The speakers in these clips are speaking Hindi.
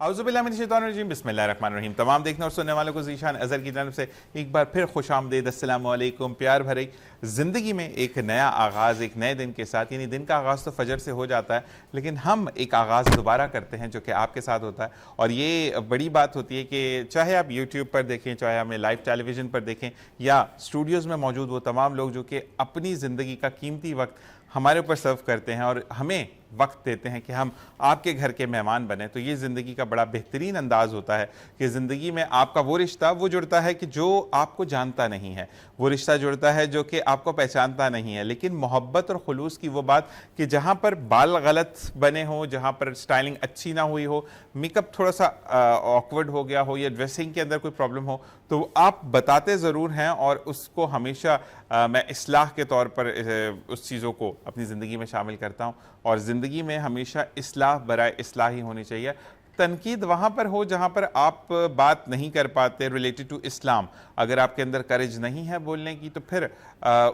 औज़ुबिल्लाहिमिनश्शैतानिर्रजीम बिस्मिल्लाहिर्रहमानिर्रहीम। तमाम देखने और सुनने वालों को ज़ीशान अज़हर की तरफ से एक बार फिर खुशामदीद, अस्सलामु अलैकुम। प्यार भरी ज़िंदगी में एक नया आगाज़, एक नए दिन के साथ, यानी दिन का आगाज़ तो फजर से हो जाता है, लेकिन हम एक आगाज़ दोबारा करते हैं जो कि आपके साथ होता है। और ये बड़ी बात होती है कि चाहे आप यूट्यूब पर देखें, चाहे हमें लाइव टेलीविज़न पर देखें, या स्टूडियोज़ में मौजूद वो तमाम लोग जो कि अपनी ज़िंदगी का कीमती वक्त हमारे ऊपर सर्व करते हैं और हमें वक्त देते हैं कि हम आपके घर के मेहमान बने। तो ये ज़िंदगी का बड़ा बेहतरीन अंदाज़ होता है कि ज़िंदगी में आपका वो रिश्ता वो जुड़ता है कि जो आपको जानता नहीं है, वो रिश्ता जुड़ता है जो कि आपको पहचानता नहीं है, लेकिन मोहब्बत और खुलूस की वो बात कि जहाँ पर बाल गलत बने हों, जहाँ पर स्टाइलिंग अच्छी ना हुई हो, मेकअप थोड़ा सा ऑकवर्ड हो गया हो या ड्रेसिंग के अंदर कोई प्रॉब्लम हो, तो आप बताते ज़रूर हैं और उसको हमेशा मैं इस्लाह के तौर पर उस चीज़ों को अपनी ज़िंदगी में शामिल करता हूँ। और ज़िंदगी में हमेशा इस्लाह बराए इस्लाह ही होनी चाहिए। तनकीद वहाँ पर हो जहाँ पर आप बात नहीं कर पाते रिलेटेड टू इस्लाम। अगर आपके अंदर करेज नहीं है बोलने की तो फिर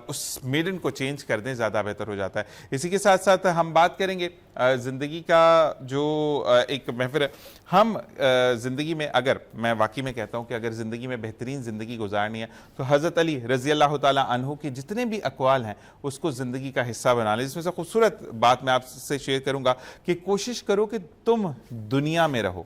उस मीडियम को चेंज कर दें, ज़्यादा बेहतर हो जाता है। इसी के साथ साथ हम बात करेंगे ज़िंदगी का जो एक महफिल हम ज़िंदगी में, अगर मैं वाकई में कहता हूँ कि अगर ज़िंदगी में बेहतरीन ज़िंदगी गुजारनी है तो हज़रत अली रज़ी अल्लाह ताला अन्हु के जितने भी अक़वाल हैं उसको ज़िंदगी का हिस्सा बना लें। इसमें से खूबसूरत बात मैं आपसे शेयर करूँगा कि कोशिश करो कि तुम दुनिया में रहो,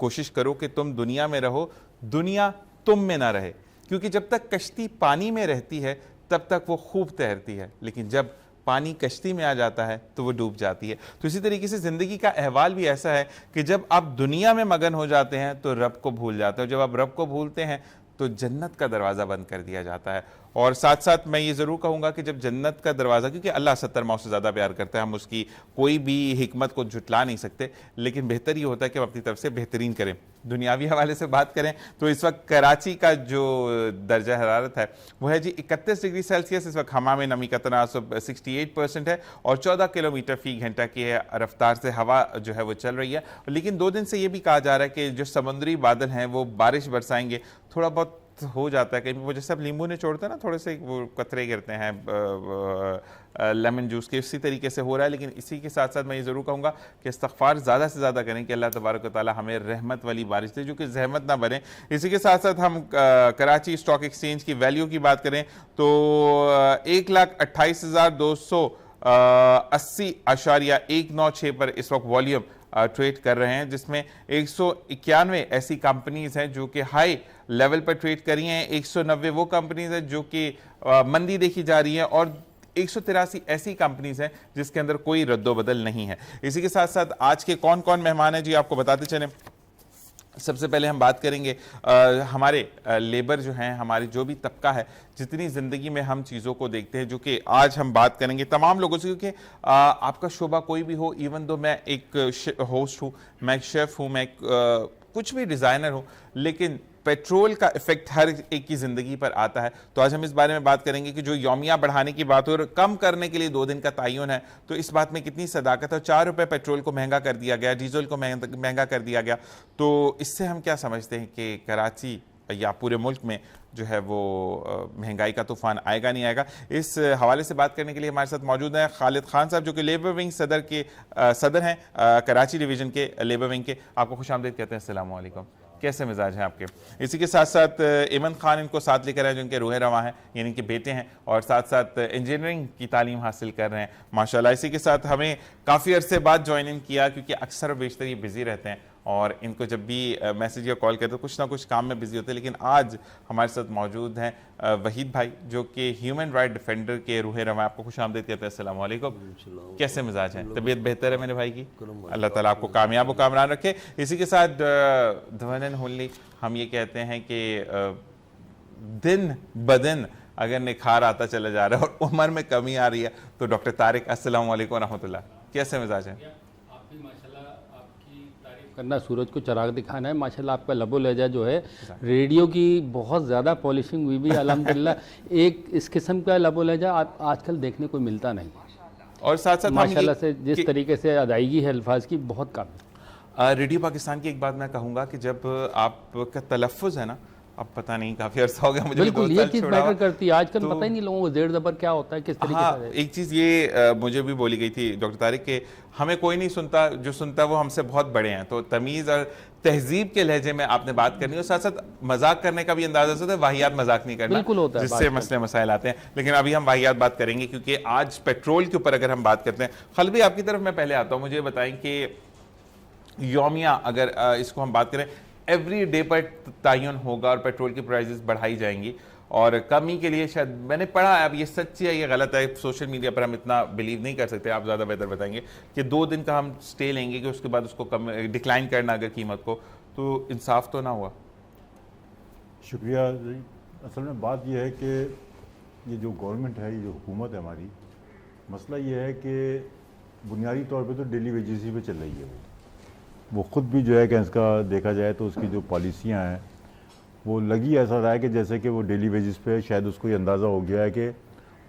कोशिश करो कि तुम दुनिया में रहो, दुनिया तुम में ना रहे। क्योंकि जब तक कश्ती पानी में रहती है तब तक वो खूब तैरती है, लेकिन जब पानी कश्ती में आ जाता है तो वो डूब जाती है। तो इसी तरीके से ज़िंदगी का अहवाल भी ऐसा है कि जब आप दुनिया में मगन हो जाते हैं तो रब को भूल जाते हो, जब आप रब को भूलते हैं तो जन्नत का दरवाज़ा बंद कर दिया जाता है। और साथ साथ मैं ये ज़रूर कहूँगा कि जब जन्नत का दरवाज़ा, क्योंकि अल्लाह 70 माओं से ज़्यादा प्यार करता है, हम उसकी कोई भी हिकमत को झुटला नहीं सकते, लेकिन बेहतर ये होता है कि हम अपनी तरफ से बेहतरीन करें। दुनियावी हवाले से बात करें तो इस वक्त कराची का जो दर्जा हरारत है वो है जी 31 डिग्री सेल्सियस। इस वक्त हवा में नमी का तनासुब 68% है और 14 किलोमीटर फ़ी घंटा की रफ्तार से हवा जो है वो चल रही है। लेकिन 2 दिन से ये भी कहा जा रहा है कि जो समुद्री बादल हैं वो बारिश बरसाएंगे। थोड़ा बहुत हो जाता है कहीं वो, जैसे अब नींबू ने छोड़ते हैं ना, थोड़े से वो कतरे गिरते हैं लेमन जूस के, इसी तरीके से हो रहा है। लेकिन इसी के साथ साथ मैं ये ज़रूर कहूँगा कि इस्तग़फ़ार ज़्यादा से ज़्यादा करें कि अल्लाह तबारक व तआला हमें रहमत वाली बारिश दे जो कि ज़हमत ना बने। इसी के साथ साथ हम कराची स्टॉक एक्सचेंज की वैल्यू की बात करें तो 1,28,280.196 पर इस वक्त वॉल्यूम ट्रेड कर रहे हैं, जिसमें 191 ऐसी कंपनीज हैं जो कि हाई लेवल पर ट्रेड करी हैं, 190 वो कंपनीज हैं जो कि मंदी देखी जा रही है और 183 ऐसी कंपनीज हैं जिसके अंदर कोई रद्दोबदल नहीं है। इसी के साथ साथ आज के कौन कौन मेहमान हैं जी आपको बताते चलें। सबसे पहले हम बात करेंगे हमारे लेबर जो हैं, हमारी जो भी तबका है, जितनी ज़िंदगी में हम चीज़ों को देखते हैं, जो कि आज हम बात करेंगे तमाम लोगों से, क्योंकि आपका शोबा कोई भी हो, इवन दो मैं एक होस्ट हूँ, मैं एक शेफ़ हूँ, मैं कुछ भी डिज़ाइनर हूँ, लेकिन पेट्रोल का इफेक्ट हर एक की ज़िंदगी पर आता है। तो आज हम इस बारे में बात करेंगे कि जो यौमिया बढ़ाने की बात हो और कम करने के लिए 2 दिन का तयन है, तो इस बात में कितनी सदाकत है। 4 रुपये पेट्रोल को महंगा कर दिया गया, डीजल को महंगा कर दिया गया। तो इससे हम क्या समझते हैं कि कराची या पूरे मुल्क में जो है वो महंगाई का तूफान आएगा नहीं आएगा। इस हवाले से बात करने के लिए हमारे साथ मौजूद हैं खालिद खान साहब, जो कि लेबर विंग सदर हैं कराची डिवीज़न के लेबर विंग के। आपको खुशामदीद कहते हैं, अस्सलाम वालेकुम। कैसे मिजाज हैं आपके? इसी के साथ साथ इमन खान इनको साथ लेकर आए, जिनके रूह रवां हैं, यानी कि बेटे हैं, और साथ साथ इंजीनियरिंग की तालीम हासिल कर रहे हैं माशाल्लाह। इसी के साथ हमें काफ़ी अरसे बाद ज्वाइन इन किया, क्योंकि अक्सर बेशतर ये बिज़ी रहते हैं और इनको जब भी मैसेज या कॉल करते तो कुछ ना कुछ काम में बिजी होते हैं। लेकिन आज हमारे साथ मौजूद हैं वहीद भाई, जो कि ह्यूमन राइट डिफेंडर के रूह रवां। आपको खुशामदीद कहते हैं, अस्सलाम वालेकुम। कैसे मिजाज हैं? तबीयत बेहतर है मेरे भाई की? अल्लाह ताला आपको कामयाब व कामरान रखे। इसी के साथ धवनन होली, हम ये कहते हैं कि दिन बदिन अगर निखार आता चला जा रहा है और उम्र में कमी आ रही है, तो डॉक्टर तारिक, अस्सलाम वालेकुम रहमतुल्लाह, कैसे मिजाज हैं? करना, सूरज को चराग दिखाना है। माशाल्लाह आपका लबो लहजा जो है, रेडियो की बहुत ज़्यादा पॉलिशिंग हुई भी अल्हम्दुलिल्लाह। एक इस किस्म का लबो लहजा आजकल देखने को मिलता नहीं, और साथ साथ माशाल्लाह से जिस तरीके से अदायगी है अल्फाज की, बहुत काबिल। रेडियो पाकिस्तान की एक बात मैं कहूँगा कि जब आपका तलफ़ुज़ है ना, अब पता नहीं, काफी अर्सा हो गया मुझे भी, बिल्कुल 2 ये साल चीज़ छोड़ा मैटर हुआ। करती है। आजकल तो पता ही नहीं लोगों को जेर ज़बर क्या होता है, किस तरीके हाँ, से। एक चीज़ ये मुझे भी बोली गई थी डॉक्टर तारिक के, हमें कोई नहीं सुनता, जो सुनता है वो हमसे बहुत बड़े हैं। तो तमीज़ और तहजीब के लहजे में आपने बात करनी, और साथ साथ मजाक करने का भी अंदाजा होता है, वाहियात मजाक नहीं करना, बिल्कुल होता है जिससे आजकल। मसले मसाइल आते हैं। लेकिन अभी हम वाहियात बात करेंगे, क्योंकि आज पेट्रोल के ऊपर अगर हम बात करते हैं, खलबी आपकी तरफ मैं पहले आता हूँ, मुझे बताएं कि यौमिया अगर इसको हम बात करें, एवरी डे पर तयन होगा और पेट्रोल की प्राइसेस बढ़ाई जाएंगी, और कमी के लिए शायद मैंने पढ़ा है, अब ये सच है ये गलत है, सोशल मीडिया पर हम इतना बिलीव नहीं कर सकते, आप ज़्यादा बेहतर बताएंगे, कि 2 दिन का हम स्टे लेंगे कि उसके बाद उसको कम डिक्लाइन करना अगर कीमत को, तो इंसाफ तो ना हुआ। शुक्रिया जी। असल में बात यह है कि ये जो गवर्नमेंट है, ये जो हुकूमत है हमारी, मसला ये है कि बुनियादी तौर पे तो डेली वेजेस ही पे चल रही है। वो ख़ुद भी जो है कि इसका देखा जाए तो उसकी जो पॉलिसियाँ हैं वो लगी ऐसा रहा है कि जैसे कि वो डेली वेजेस पे, शायद उसको ये अंदाज़ा हो गया है कि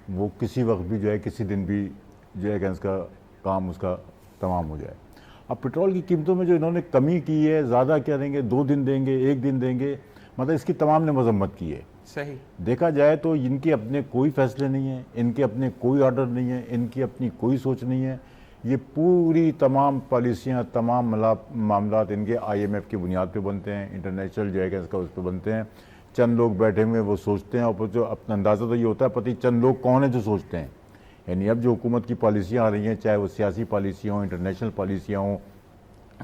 वो किसी वक्त भी जो है, किसी दिन भी जो है कि इसका काम उसका तमाम हो जाए। अब पेट्रोल की कीमतों में जो इन्होंने कमी की है, ज़्यादा क्या देंगे, 2 दिन देंगे, 1 दिन देंगे, मतलब इसकी तमाम ने मजम्मत की है। सही देखा जाए तो इनके अपने कोई फैसले नहीं हैं, इनके अपने कोई ऑर्डर नहीं है, इनकी अपनी कोई सोच नहीं है। ये पूरी तमाम पॉलिसियाँ, तमाम मामलात इनके IMF की बुनियाद पे बनते हैं, इंटरनेशनल जो है कि इसका उस पर बनते हैं। चंद लोग बैठे हुए वो सोचते हैं, और जो अपना अंदाज़ा तो ये होता है पता ही चंद लोग कौन है जो सोचते हैं। यानी अब जो हुकूमत की पॉलिसियाँ आ रही हैं, चाहे वो सियासी पॉलिसियाँ हों, इंटरनेशनल पॉलिसियाँ हों,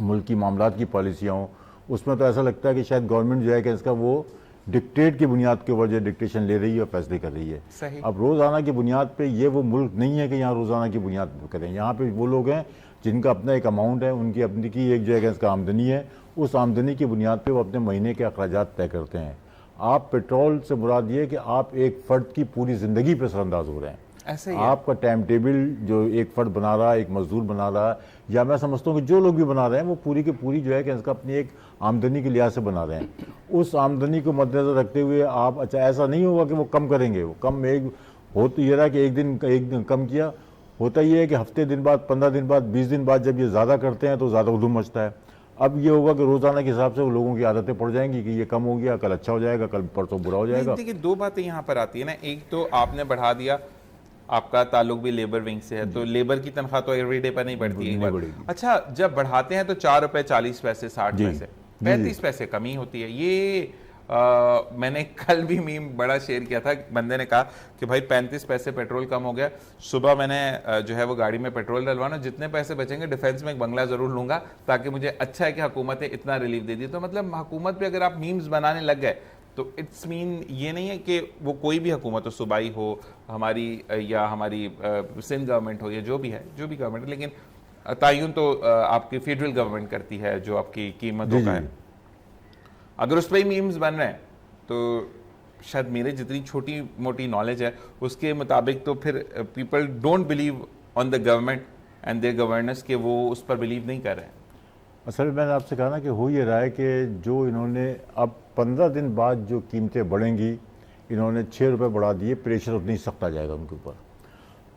मुल्क की मामलात की पॉलिसियाँ हों, उसमें तो ऐसा लगता है कि शायद गवर्नमेंट जो है कि इसका वो डिक्टेट की बुनियाद के ऊपर जो डिक्टेशन ले रही है और फैसले कर रही है। सही। अब रोज़ाना की बुनियाद पे ये वो मुल्क नहीं है कि यहाँ रोज़ाना की बुनियाद पे करें। यहाँ पे वो लोग हैं जिनका अपना एक अमाउंट है, उनकी अपनी की एक जो है इसका आमदनी है, उस आमदनी की बुनियाद पे वो अपने महीने के अखराजात तय करते हैं। आप पेट्रोल से मुराद ये कि आप एक फ़र्द की पूरी ज़िंदगी पे असरअंदाज हो रहे हैं। ऐसे ही है। आपका टाइम टेबल जो एक फ़र्द बना रहा है, एक मजदूर बना रहा है, या मैं समझता हूँ कि जो लोग भी बना रहे हैं वो पूरी की पूरी जो है कि इसका अपनी एक आमदनी के लिहाज से बना रहे हैं। उस आमदनी को मद्देनजर रखते हुए आप, अच्छा ऐसा नहीं होगा कि वो कम करेंगे, वो कम एक हो तो ये रहा कि एक दिन कम किया, होता ये है कि हफ्ते दिन बाद, 15 दिन बाद, 20 दिन बाद जब ये ज़्यादा करते हैं तो ज़्यादा उधम मचता है। अब ये होगा कि रोज़ाना के हिसाब से वो लोगों की आदतें पड़ जाएंगी कि ये कम हो गया, कल अच्छा हो जाएगा, कल परसों बुरा हो जाएगा। देखिए 2 बातें यहाँ पर आती है ना, एक तो आपने बढ़ा दिया, आपका ताल्लुक भी लेबर विंग से है, तो लेबर की तनख्वाह तो एवरीडे पर नहीं बढ़ती है एक बार। बढ़ेगी। अच्छा, जब बढ़ाते हैं तो 4 रुपए 40 पैसे 60 जी, पैसे जी, 35 पैसे कमी होती है। ये मैंने कल भी मीम बड़ा शेयर किया था, बंदे ने कहा कि भाई 35 पैसे पेट्रोल कम हो गया, सुबह मैंने जो है वो गाड़ी में पेट्रोल डलवाना, जितने पैसे बचेंगे डिफेंस में एक बंगला जरूर लूंगा, ताकि मुझे अच्छा है कि हुकूमत ने इतना रिलीफ दे दी। तो मतलब हुकूमत पे अगर आप मीम्स बनाने लग गए तो इट्स मीन ये नहीं है कि वो कोई भी हुकूमत हो, सूबाई हो हमारी या हमारी सिंध गवर्नमेंट हो या जो भी है, जो भी गवर्नमेंट है, लेकिन तयन तो आपकी फेडरल गवर्नमेंट करती है जो आपकी कीमतों का है। अगर उस पर ही मीम्स बन रहे हैं तो शायद मेरे जितनी छोटी मोटी नॉलेज है उसके मुताबिक तो फिर people don't believe on the government and their governance, के वो उस पर बिलीव नहीं कर रहे हैं। असल में मैंने आपसे कहा ना कि हो ये रहा है कि जो इन्होंने अब 15 दिन बाद जो कीमतें बढ़ेंगी, इन्होंने 6 रुपये बढ़ा दिए, प्रेशर उतनी सख्त आ जाएगा उनके ऊपर।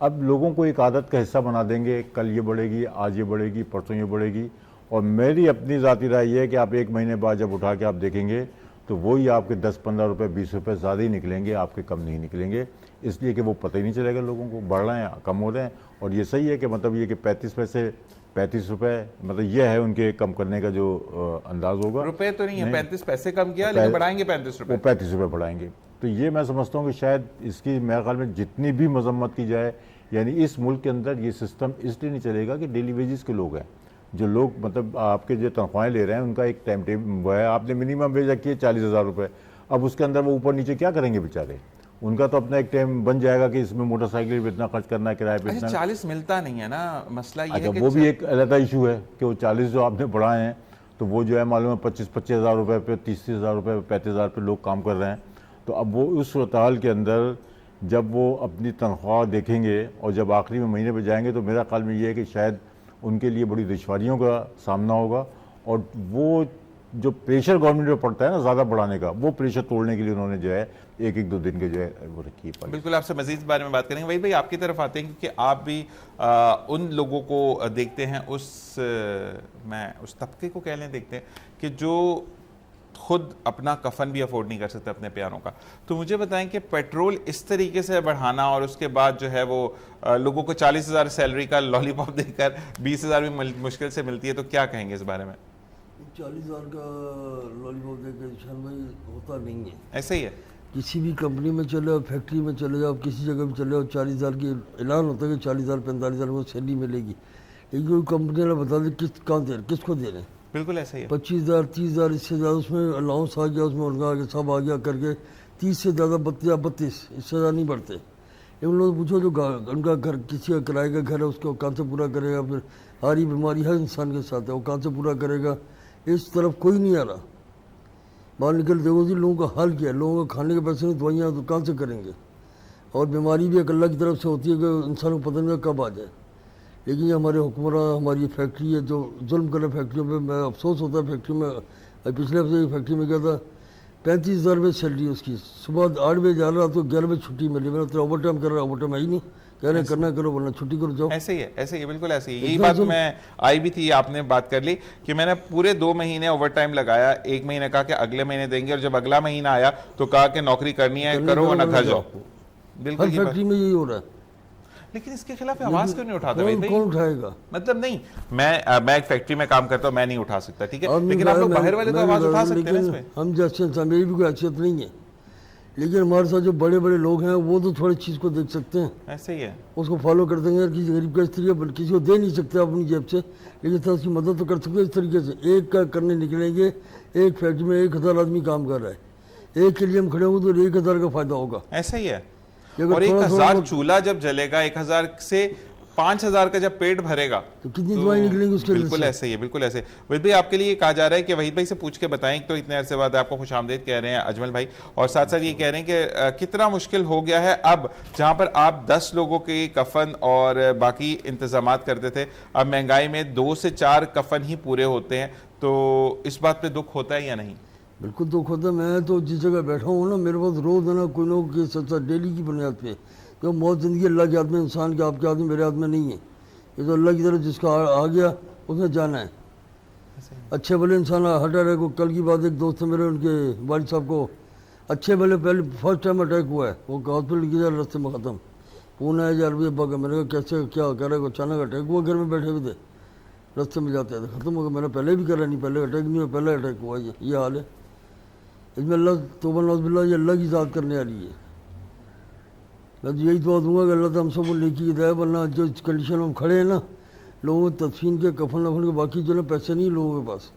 अब लोगों को एक आदत का हिस्सा बना देंगे, कल ये बढ़ेगी, आज ये बढ़ेगी, परसों ये बढ़ेगी। और मेरी अपनी ज़ाती राय ये है कि आप 1 महीने बाद जब उठा के आप देखेंगे तो वही आपके 10-15 रुपये 20 रुपये ज़्यादा ही निकलेंगे, आपके कम नहीं निकलेंगे, इसलिए कि वो पता ही नहीं चलेगा लोगों को बढ़ रहे हैं कम हो रहे हैं। और ये सही है कि मतलब ये कि 35 पैसे 35 रुपये, मतलब ये है उनके कम करने का जो अंदाज होगा। रुपए तो नहीं है, 35 पैसे कम किया, लेकिन बढ़ाएंगे 35 रुपये, वो 35 रुपये बढ़ाएंगे। तो ये मैं समझता हूँ कि शायद इसकी मेरे ख्याल में जितनी भी मजम्मत की जाए, यानी इस मुल्क के अंदर ये सिस्टम इसलिए नहीं चलेगा कि डेली वेजेस के लोग हैं, जो लोग मतलब आपके जो तनख्वाहें ले रहे हैं उनका एक टाइम टेबल है, आपने मिनिमम वेज रखी है 40,000 रुपये, अब उसके अंदर वो ऊपर नीचे क्या करेंगे बेचारे, उनका तो अपना एक टाइम बन जाएगा कि इसमें मोटरसाइकिल पे इतना खर्च करना है, किराए पे इतना। 40 मिलता नहीं है ना, मसला ये अच्छा, है कि वो भी एक अलग इशू है कि वो 40 जो आपने बढ़ाए हैं तो वो जो है मालूम है 25-25 हज़ार रुपये पे, 30,000 रुपये पे, 35,000 पे लोग काम कर रहे हैं। तो अब वो उस सूरत हाल के अंदर जब वो अपनी तनख्वाह देखेंगे और जब आखिरी में महीने पे जाएंगे तो मेरा ख्याल में ये है कि शायद उनके लिए बड़ी दुश्वारियों का सामना होगा। और वो जो प्रेशर गवर्नमेंट पे पड़ता है ना ज़्यादा बढ़ाने का, वो प्रेशर तोड़ने के लिए उन्होंने जो है 1-2 दिन के जो है वो रखी है। बिल्कुल, आपसे मजीद इस बारे में बात करेंगे। वही भाई आपकी तरफ आते हैं क्योंकि आप भी उन लोगों को देखते हैं, मैं उस तबके को कह लें देखते हैं कि जो खुद अपना कफन भी अफोर्ड नहीं कर सकते अपने प्यारों का। तो मुझे बताएं कि पेट्रोल इस तरीके से बढ़ाना और उसके बाद जो है वो लोगों को 40,000 सैलरी का लॉलीपॉप देकर 20,000 भी मुश्किल से मिलती है, तो क्या कहेंगे इस बारे में? 40,000 का लॉलीपॉप देकर ईशान भाई होता नहीं है। ऐसे ही है। किसी भी कंपनी में चले जाओ, फैक्ट्री में चले जाओ, किसी जगह भी चले जाओ, 40,000 की ऐलान होता है कि 40,000 45,000 को सैलरी मिलेगी, लेकिन कोई कंपनी वाला बता दे किसको दे रहे हैं। बिल्कुल ऐसा ही है। 25,000 30,000 इससे ज़्यादा उसमें अलाउंस आ गया, उसमें उनका आगे सब आ गया करके 30 से ज़्यादा 32 इससे ज़्यादा नहीं बढ़ते। लेकिन लोग पूछो जो उनका घर किसी का किराए का घर है उसको कहाँ से पूरा करेगा, फिर सारी बीमारी हर इंसान के साथ है, वो कहाँ से पूरा करेगा, इस तरफ कोई नहीं आ रहा। बाहर निकल देखो जी लोगों का हाल क्या है, लोगों का खाने के पैसे नहीं, दवाइयाँ तो कहाँ से करेंगे, और बीमारी भी एक अल्लाह की तरफ से होती है कि इंसान को पता नहीं कब आ जाए। लेकिन ये हमारे हुक्मरान, हमारी फैक्ट्री है जो जुल्म करे फैक्ट्रियों पे। मैं अफसोस होता है फैक्ट्री में, पिछले हफ्ते एक फैक्ट्री में गया था, 35,000 रुपये सैलरी उसकी, सुबह 8 बजे जा रहा तो 11 बजे छुट्टी मिली। मैंने तो ओवर टाइम कर रहा, ओवर टाइम है ही नहीं, कह रहे करना करो वरना छुट्टी करो जाओ। ऐसे ही है, ऐसे ही है, बिल्कुल ऐसे ही। यही बात मैं आई भी थी, आपने बात कर ली कि मैंने पूरे 2 महीने ओवर टाइम लगाया, 1 महीने कहा कि अगले महीने देंगे, और जब अगला महीना आया तो कहा कि नौकरी करनी है करो वरना घर जाओ। बिल्कुल हर फैक्ट्री में यही हो रहा है। लेकिन इसके खिलाफ आवाज क्यों नहीं उठाता भाई? कौन उठाएगा? मतलब नहीं, मैं एक फैक्ट्री में काम करता हूँ, मैं नहीं उठा सकता, ठीक है, लेकिन आप लोग बाहर वाले तो आवाज उठा सकते हैं इसमें। हम जैसे इंसान, मेरी भी कोई हैसियत नहीं है, लेकिन हमारे साथ जो बड़े बड़े लोग हैं वो तो थोड़ी चीज़ को देख सकते हैं, ऐसे ही है, उसको फॉलो कर देंगे। किसी गरीब का स्त्री है, किसी को दे नहीं सकते अपनी जेब से, लेकिन तो उसकी मदद तो कर सकते हैं इस तरीके से। एक का करने निकलेंगे, एक फैक्ट्री में 1,000 आदमी काम कर रहा है, एक के लिए हम खड़े होंगे तो 1,000 का फायदा होगा। ऐसे ही है। और 1,000 चूल्हा जब जलेगा, 1,000 से 5,000 का जब पेट भरेगा तो कितनी दवाई निकलेंगी उसके लिए? बिल्कुल ऐसे ही है, बिल्कुल ऐसे। वहीद भाई आपके लिए कहा जा रहा है कि वहीद भाई से पूछ के बताएं, तो इतने अरसे बाद आपको खुशामदीद कह रहे हैं अजमल भाई, और साथ साथ ये कह रहे हैं कि कितना मुश्किल हो गया है अब, जहां पर आप 10 लोगों के कफन और बाकी इंतजाम करते थे, अब महंगाई में 2 से 4 कफन ही पूरे होते हैं। तो इस बात पे दुख होता है या नहीं? बिल्कुल दुख होता है। मैं तो जिस जगह बैठा हूँ ना, मेरे पास रोज है ना कोई लोग के साथ डेली की बुनियाद पे, जो मौत जिंदगी अल्लाह के हाथ में, इंसान के आपके हाथ में, मेरे हाथ में नहीं है। ये तो अल्लाह की तरफ जिसका आ गया उसने जाना है। अच्छे भले इंसान हटा रहे को, कल की बात, एक दोस्त है मेरे, उनके वालिद साहब को अच्छे भले पहले फर्स्ट टाइम अटैक हुआ है, वो हॉस्पिटल की जाए रास्ते में ख़त्म, फोन आया यार भी अब्बा का, मैंने कहा कैसे क्या कह रहे, अचानक अटैक हुआ, घर में बैठे हुए थे, रास्ते में जाते थे, ख़त्म हो गया। मैंने पहले भी करा नहीं, पहले अटैक नहीं हुआ, पहले अटैक हुआ, ये हाल है। इसमें अल्लाह तौबा नौज़ ये अल्लाह की ज़ात करने वाली है। मैं तो यही दुआ दूंगा कि अल्लाह तो हम सब को नेकी की दे, वरना जो कंडीशन में हम खड़े हैं ना, लोगों को तदफीन के कफन वफन के बाकी जो ना पैसे नहीं लोगों के पास।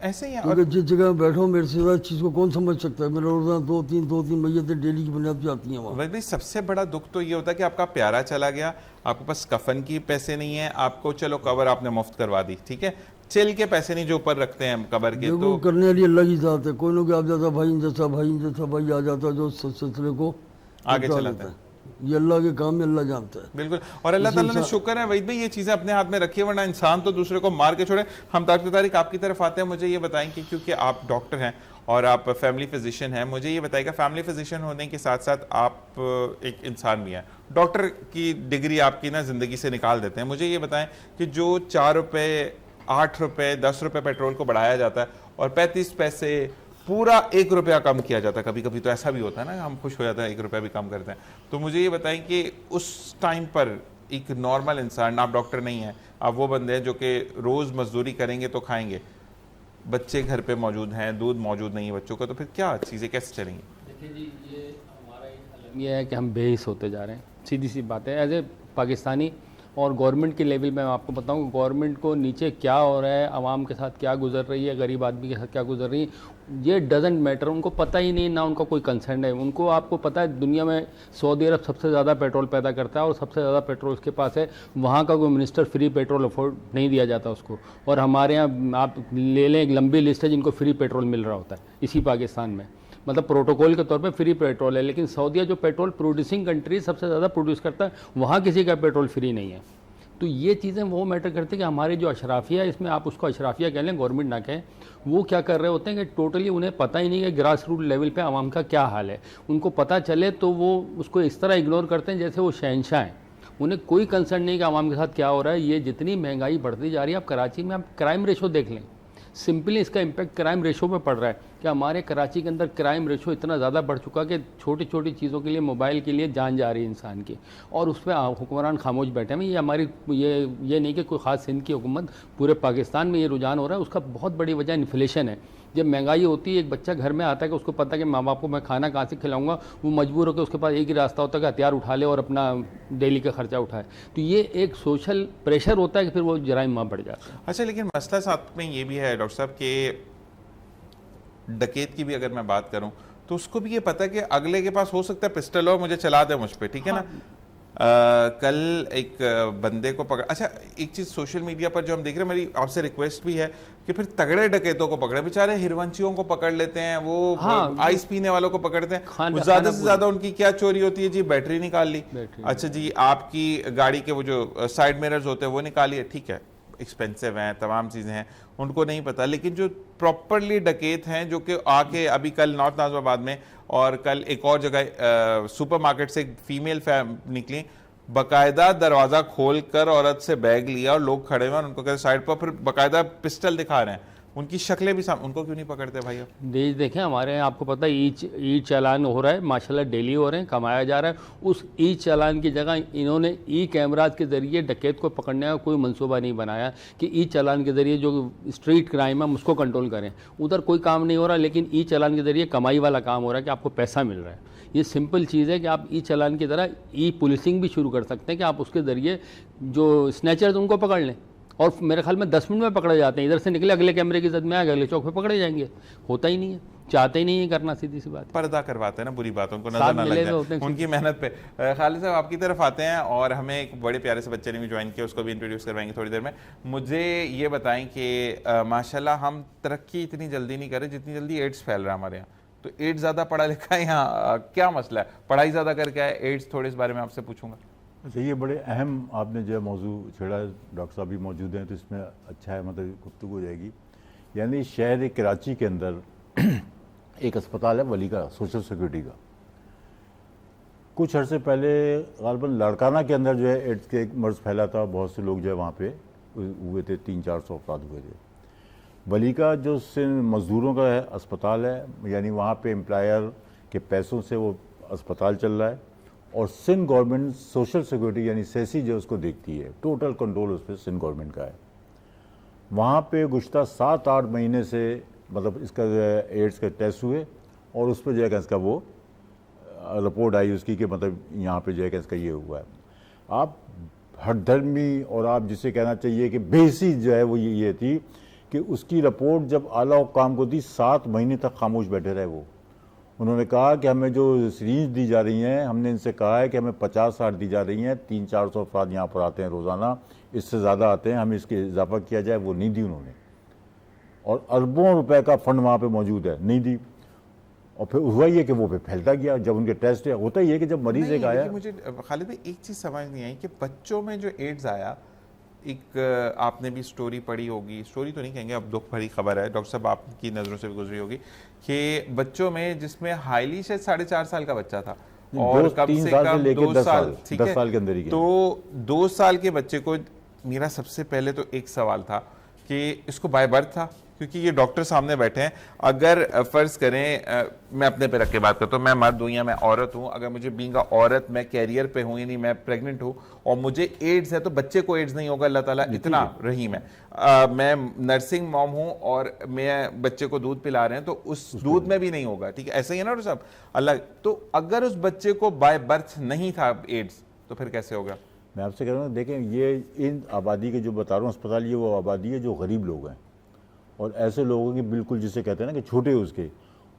ऐसे ही है। क्योंकि जिस जगह में बैठा हूँ मेरे से ज़्यादा चीज़ को कौन समझ सकता है। मेरा रोज़ाना 2-3 मैयतें डेली की बुनियाद पर आती हैं वहाँ। भाई सबसे बड़ा दुख तो ये होता है कि आपका प्यारा चला गया, आपके पास कफन की पैसे नहीं है, आपको चलो कबर आपने मुफ्त करवा दी, ठीक है, चिल के पैसे नहीं जो ऊपर रखते हैं कबर के, तो करने वाली अल्लाह की ज़ात है। कोई लोग आ जाता भाई जैसा भाई आ जाता जो सिलसिले को आगे चलाता है। ये अल्लाह के काम में अल्लाह जानता है। बिल्कुल, और अल्लाह ताला ने शुक्र है वहीद भाई ये चीज़ें अपने हाथ में रखी है, वरना इंसान तो दूसरे को मार के छोड़े। हम तारीख आपकी तरफ आते हैं, मुझे ये बताएं कि क्योंकि आप डॉक्टर हैं और आप फैमिली फिजिशियन हैं, मुझे ये बताइएगा फैमिली फिजिशियन होने के साथ साथ आप एक इंसान भी हैं, डॉक्टर की डिग्री आपकी ना ज़िंदगी से निकाल देते हैं। मुझे ये बताएं कि जो 4 रुपये 8 रुपये 10 रुपये पेट्रोल को बढ़ाया जाता है और 35 पैसे पूरा 1 रुपया कम किया जाता है, कभी कभी तो ऐसा भी होता है ना, हम खुश हो जाते हैं 1 रुपया भी कम करते हैं, तो मुझे ये बताएं कि उस टाइम पर एक नॉर्मल इंसान, आप डॉक्टर नहीं हैं, आप वो बंदे हैं जो कि रोज़ मजदूरी करेंगे तो खाएंगे, बच्चे घर पे मौजूद हैं, दूध मौजूद नहीं है बच्चों का, तो फिर क्या चीज़ें कैसे चलेंगी? देखिए जी, ये हमारा एक अलमिया है कि हम बेहिस होते जा रहे हैं, सीधी सी बात है। एज ए पाकिस्तानी और गवर्नमेंट के लेवल में मैं आपको बताऊं गवर्नमेंट को नीचे क्या हो रहा है, आवाम के साथ क्या गुजर रही है, गरीब आदमी के साथ क्या गुजर रही है, ये डजेंट मैटर। उनको पता ही नहीं, ना उनका कोई कंसर्न है। उनको, आपको पता है दुनिया में सऊदी अरब सबसे ज़्यादा पेट्रोल पैदा करता है और सबसे ज़्यादा पेट्रोल उसके पास है, वहाँ का कोई मिनिस्टर फ्री पेट्रोल अफोर्ड नहीं दिया जाता उसको। और हमारे यहाँ आप ले लें, एक लंबी लिस्ट है जिनको फ्री पेट्रोल मिल रहा होता है इसी पाकिस्तान में, मतलब प्रोटोकॉल के तौर पे फ्री पेट्रोल है। लेकिन सऊदीया जो पेट्रोल प्रोड्यूसिंग कंट्री सबसे ज़्यादा प्रोड्यूस करता है, वहाँ किसी का पेट्रोल फ्री नहीं है। तो ये चीज़ें वो मैटर करती है कि हमारे जो अशराफिया है, इसमें आप उसको अशराफिया कह लें, गवर्नमेंट ना कहें, वो क्या कर रहे होते हैं कि टोटली उन्हें पता ही नहीं है ग्रास रूट लेवल पे आवाम का क्या हाल है। उनको पता चले तो वो उसको इस तरह इग्नोर करते हैं जैसे वो शहंशाह हैं। उन्हें कोई कंसर्न नहीं कि आवाम के साथ क्या हो रहा है। ये जितनी महंगाई बढ़ती जा रही है, आप कराची में आप क्राइम रेशो देख लें, सिंपली इसका इम्पैक्ट क्राइम रेशो पे पड़ रहा है कि हमारे कराची के अंदर क्राइम रेशो इतना ज़्यादा बढ़ चुका कि छोटी छोटी चीज़ों के लिए, मोबाइल के लिए जान जा रही है इंसान की, और उस पर हुक्मरान खामोश बैठे हैं। ये हमारी ये नहीं कि कोई ख़ास सिंध की हुकूमत, पूरे पाकिस्तान में ये रुझान हो रहा है। उसका बहुत बड़ी वजह इन्फ्लेशन है। जब महंगाई होती है, एक बच्चा घर में आता है कि उसको पता है कि माँ बाप को मैं खाना कहाँ से खिलाऊंगा, वो मजबूर होकर उसके पास एक ही रास्ता होता है कि हथियार उठा ले और अपना डेली का खर्चा उठाए। तो ये एक सोशल प्रेशर होता है कि फिर वो जराइम वहाँ बढ़ जाता है। अच्छा, लेकिन मसला साथ में ये भी है डॉक्टर साहब कि डकैत की भी अगर मैं बात करूं तो उसको भी ये पता है कि अगले के पास हो सकता है पिस्टल हो, मुझे चला दे मुझ पे, ठीक है ना। कल एक बंदे को पकड़, अच्छा एक चीज़ सोशल मीडिया पर जो हम देख रहे हैं, मेरी आपसे रिक्वेस्ट भी है कि फिर तगड़े डकैतों को पकड़े, बेचारे हिरवंशियों को पकड़ लेते हैं, वो आइस पीने वालों को पकड़ते हैं। ज़्यादा से ज़्यादा उनकी क्या चोरी होती है जी, बैटरी निकाल ली, अच्छा जी आपकी गाड़ी के वो जो साइड मिरर्स होते हैं वो निकालिए, ठीक है एक्सपेंसिव हैं, तमाम चीज़ें हैं, उनको नहीं पता। लेकिन जो प्रॉपरली डकैत हैं जो कि आके अभी कल नॉर्थ नाज़िमाबाद में और कल एक और जगह सुपरमार्केट से एक फीमेल निकली, बाकायदा दरवाज़ा खोल कर औरत से बैग लिया और लोग खड़े हुए और उनको कहते साइड पर, फिर बाकायदा पिस्टल दिखा रहे हैं, उनकी शक्लें भी उनको क्यों नहीं पकड़ते भाई? अब देखें हमारे यहाँ आपको पता है ई चालान हो रहा है, माशाल्लाह डेली हो रहे हैं, कमाया जा रहा है। उस ई चालान की जगह इन्होंने ई कैमराज के ज़रिए डकैत को पकड़ने का कोई मंसूबा नहीं बनाया कि ई चालान के ज़रिए जो स्ट्रीट क्राइम है उसको कंट्रोल करें। उधर कोई काम नहीं हो रहा, लेकिन ई चालान के ज़रिए कमाई वाला काम हो रहा है कि आपको पैसा मिल रहा है। ये सिंपल चीज़ है कि आप ई चालान की तरह ई पुलिसिंग भी शुरू कर सकते हैं कि आप उसके ज़रिए जो स्नैचर्स उनको पकड़ लें, और मेरे ख्याल में 10 मिनट में पकड़े जाते हैं। इधर से निकले अगले कैमरे की जद में आ गए, अगले चौक पे पकड़े जाएंगे। होता ही नहीं है, चाहते ही नहीं है करना, सीधी सी बात। पर्दा करवाते हैं ना बुरी बातों को, नजर ना लग जाए उनकी मेहनत पे। खालिद साहब आपकी तरफ आते हैं और हमें एक बड़े प्यारे से बच्चे ने भी ज्वाइन किया, उसको भी इंट्रोड्यूस करवाएंगे थोड़ी देर में। मुझे ये बताएं कि माशाल्लाह हम तरक्की इतनी जल्दी नहीं कर रहे जितनी जल्दी एड्स फैल रहा है हमारे यहाँ। तो एड्स ज़्यादा पढ़ा लिखा है यहाँ, क्या मसला है? पढ़ाई ज़्यादा करके है, एड्स थोड़े इस बारे में आपसे पूछूंगा। अच्छा, ये बड़े अहम आपने जो है मौजू छेड़ा, डॉक्टर साहब भी मौजूद हैं तो इसमें अच्छा है, मतलब गुफ्तगू हो जाएगी। यानी शहर कराची के अंदर एक अस्पताल है वली का, सोशल सिक्योरिटी का। कुछ अर्से पहले ग़ालिबन लड़काना के अंदर जो है एड्स के एक मर्ज़ फैला था, बहुत से लोग जो है वहाँ पे हुए थे, 300-400 अफराद हुए थे। वली का जो मज़दूरों का है अस्पताल है, यानी वहाँ पे एम्प्लॉयर के पैसों से वो अस्पताल चल रहा है, और सिंध गवर्नमेंट सोशल सिक्योरिटी यानी सेसी जो उसको देखती है, टोटल कंट्रोल उस पर सिंध गवर्नमेंट का है। वहाँ पे गुज़श्ता 7-8 महीने से मतलब इसका एड्स के टेस्ट हुए और उस पर जो है इसका वो रिपोर्ट आई उसकी कि मतलब यहाँ पे जो है इसका ये हुआ है। आप हठधर्मी और आप जिसे कहना चाहिए कि बेहसी जो है वो ये थी कि उसकी रिपोर्ट जब आला हुक्काम को दी, 7 महीने तक खामोश बैठे रहे वो। उन्होंने कहा कि हमें जो सीरीज दी जा रही हैं, हमने इनसे कहा है कि हमें 50-60 दी जा रही हैं, 300-400 अफराद यहाँ पर आते हैं रोज़ाना, इससे ज़्यादा आते हैं, हमें इसके इजाफा किया जाए, वो नहीं दी उन्होंने। और अरबों रुपए का फंड वहाँ पे मौजूद है, नहीं दी। और फिर हुआ ये कि वो पे फैलता गया। जब उनके टेस्ट है, होता ही है कि जब मरीज एक आया। मुझे खालिद भाई एक चीज़ समझ नहीं आई कि बच्चों में जो एड्स आया, एक आपने भी स्टोरी पढ़ी होगी, स्टोरी तो नहीं कहेंगे, अब दुख भरी खबर है, डॉक्टर साहब आपकी नज़रों से भी गुजरी होगी कि बच्चों में जिसमें हाईली शायद 4.5 साल का बच्चा था और कम से कम 2 साल, ठीक है, 10 साल के अंदर ही। तो 2 साल के बच्चे को, मेरा सबसे पहले तो एक सवाल था कि इसको बाय बर्थ था, क्योंकि ये डॉक्टर सामने बैठे हैं, अगर फ़र्ज़ करें मैं अपने पे रख के बात करता हूँ, मैं मर्द हूँ या मैं औरत हूँ, अगर मुझे बीइंग औरत मैं कैरियर पे हूँ, यानी मैं प्रेग्नेंट हूँ और मुझे एड्स है, तो बच्चे को एड्स नहीं होगा, अल्लाह ताला इतना रहीम है। मैं नर्सिंग मॉम हूँ और मैं बच्चे को दूध पिला रहे हैं, तो उस दूध में भी नहीं होगा, ठीक है, ऐसा ही है ना डॉक्टर साहब अल्लाह। तो अगर उस बच्चे को बाय बर्थ नहीं था एड्स, तो फिर कैसे होगा? मैं आपसे कह रहा हूँ, देखें ये इन आबादी के जो बता रहा हूँ अस्पताल, ये वो आबादी है जो गरीब लोग हैं और ऐसे लोगों की बिल्कुल जिसे कहते हैं ना कि छोटे उसके,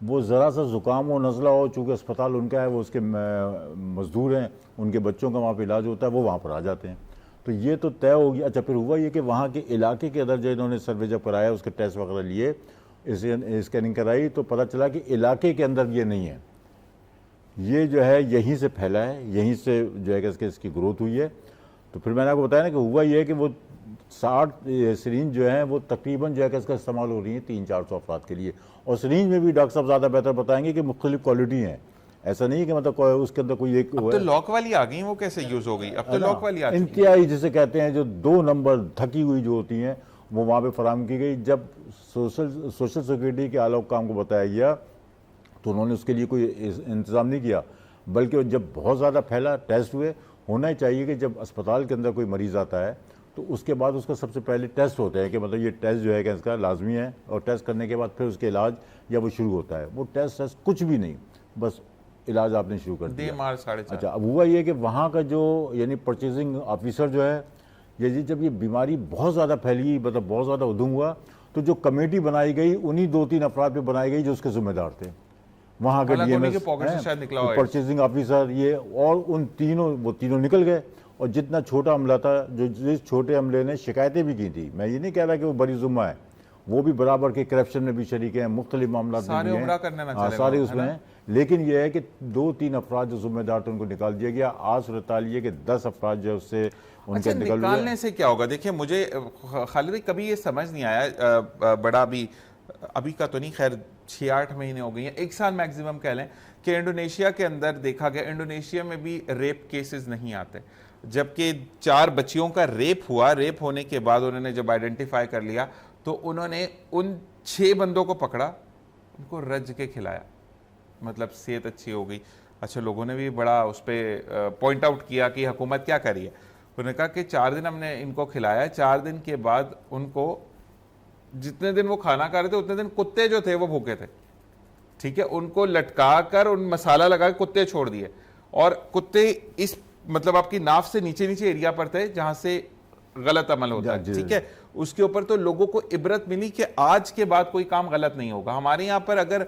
वो ज़रा सा ज़ुकाम हो, नज़ला हो, चूँकि अस्पताल उनका है, वो उसके मज़दूर हैं, उनके बच्चों का वहाँ पे इलाज होता है, वो वहाँ पर आ जाते हैं। तो ये तो तय हो गया। अच्छा, फिर हुआ ये कि वहाँ के इलाके के अंदर जो इन्होंने सर्वे जब कराया, उसके टेस्ट वगैरह लिए, स्कैनिंग कराई, तो पता चला कि इलाके के अंदर ये नहीं है, ये जो है यहीं से फैला है, यहीं से जो है कि इसकी ग्रोथ हुई है। तो फिर मैंने आपको बताया ना कि हुआ ये है कि वो 60 सिरिंज जो है वो तकरीबन जो है कि इसका इस्तेमाल हो रही है 300-400 अफराद के लिए। और सिरिंज में भी डॉक्टर साहब ज़्यादा बेहतर बताएंगे कि मुख्तलिफ क्वालिटी हैं, ऐसा नहीं कि मतलब उसके अंदर कोई एक। अब तो लॉक वाली आ गई, वो कैसे यूज़ हो गई? अब तो लॉक वाली आ गई, इंतहाई जिसे कहते हैं, जो 2 नंबर थकी हुई जो होती हैं, वो वहाँ पे फराहम की गई। जब सोशल सिक्योरिटी के आला हुक्काम को बताया गया तो उन्होंने उसके लिए कोई इंतज़ाम नहीं किया, बल्कि जब बहुत ज़्यादा फैला, टेस्ट हुए। होना ही चाहिए कि जब अस्पताल के अंदर कोई मरीज़ आता है तो उसके बाद उसका सबसे पहले टेस्ट होते हैं कि मतलब ये टेस्ट जो है कि इसका लाजमी है, और टेस्ट करने के बाद फिर उसके इलाज या वो शुरू होता है। वो टेस्ट कुछ भी नहीं, बस इलाज आपने शुरू कर दिया। मार 4.5। अच्छा, अब हुआ ये कि वहाँ का जो यानी परचेजिंग ऑफिसर जो है, ये जी जब ये बीमारी बहुत ज़्यादा फैली, मतलब बहुत ज़्यादा उधम हुआ, तो जो कमेटी बनाई गई उन्हीं 2-3 अफराद पे बनाई गई जो उसके जिम्मेदार थे। वहाँ के डीएमएस, परचेजिंग ऑफिसर, ये और उन तीनों, वो तीनों निकल गए। और जितना छोटा अमला था, जो जिस छोटे अमले ने शिकायतें भी की थी, मैं ये नहीं कह रहा कि वो बड़ी जुम्मा है, वो भी बराबर के करप्शन में भी शरीक हैं, मुख्तलिफ मामला सारे में हैं, हाँ सारे उसमें हैं। लेकिन यह है कि 2-3 अफराद जो जिम्मेदार थे उनको निकाल दिया गया। आज सूरत हाल ये कि 10 अफराद जो उससे उनके निकालने से क्या होगा? देखिए, मुझे खालिद भाई कभी ये समझ नहीं आया, बड़ा अभी का तो नहीं, खैर 6-8 महीने हो गई हैं, 1 साल मैक्सिमम कह लें, कि इंडोनेशिया के अंदर देखा गया, इंडोनेशिया में भी रेप केसेस नहीं आते, जबकि 4 बच्चियों का रेप हुआ। रेप होने के बाद उन्होंने जब आइडेंटिफाई कर लिया तो उन्होंने उन 6 बंदों को पकड़ा, उनको रज के खिलाया, मतलब सेहत अच्छी हो गई। अच्छा, लोगों ने भी बड़ा उस पर पॉइंट आउट किया कि हुकूमत क्या करी है। उन्होंने कहा कि 4 दिन हमने इनको खिलाया, 4 दिन के बाद उनको, जितने दिन वो खाना खा रहे थे उतने दिन कुत्ते जो थे वो भूखे थे, ठीक है, उनको लटका कर उन मसाला लगा के कुत्ते छोड़ दिए, और कुत्ते इस मतलब आपकी नाफ से नीचे नीचे एरिया पर थे जहां से गलत अमल होता है, ठीक है। उसके ऊपर तो लोगों को इबरत मिली कि आज के बाद कोई काम गलत नहीं होगा। हमारे यहाँ पर अगर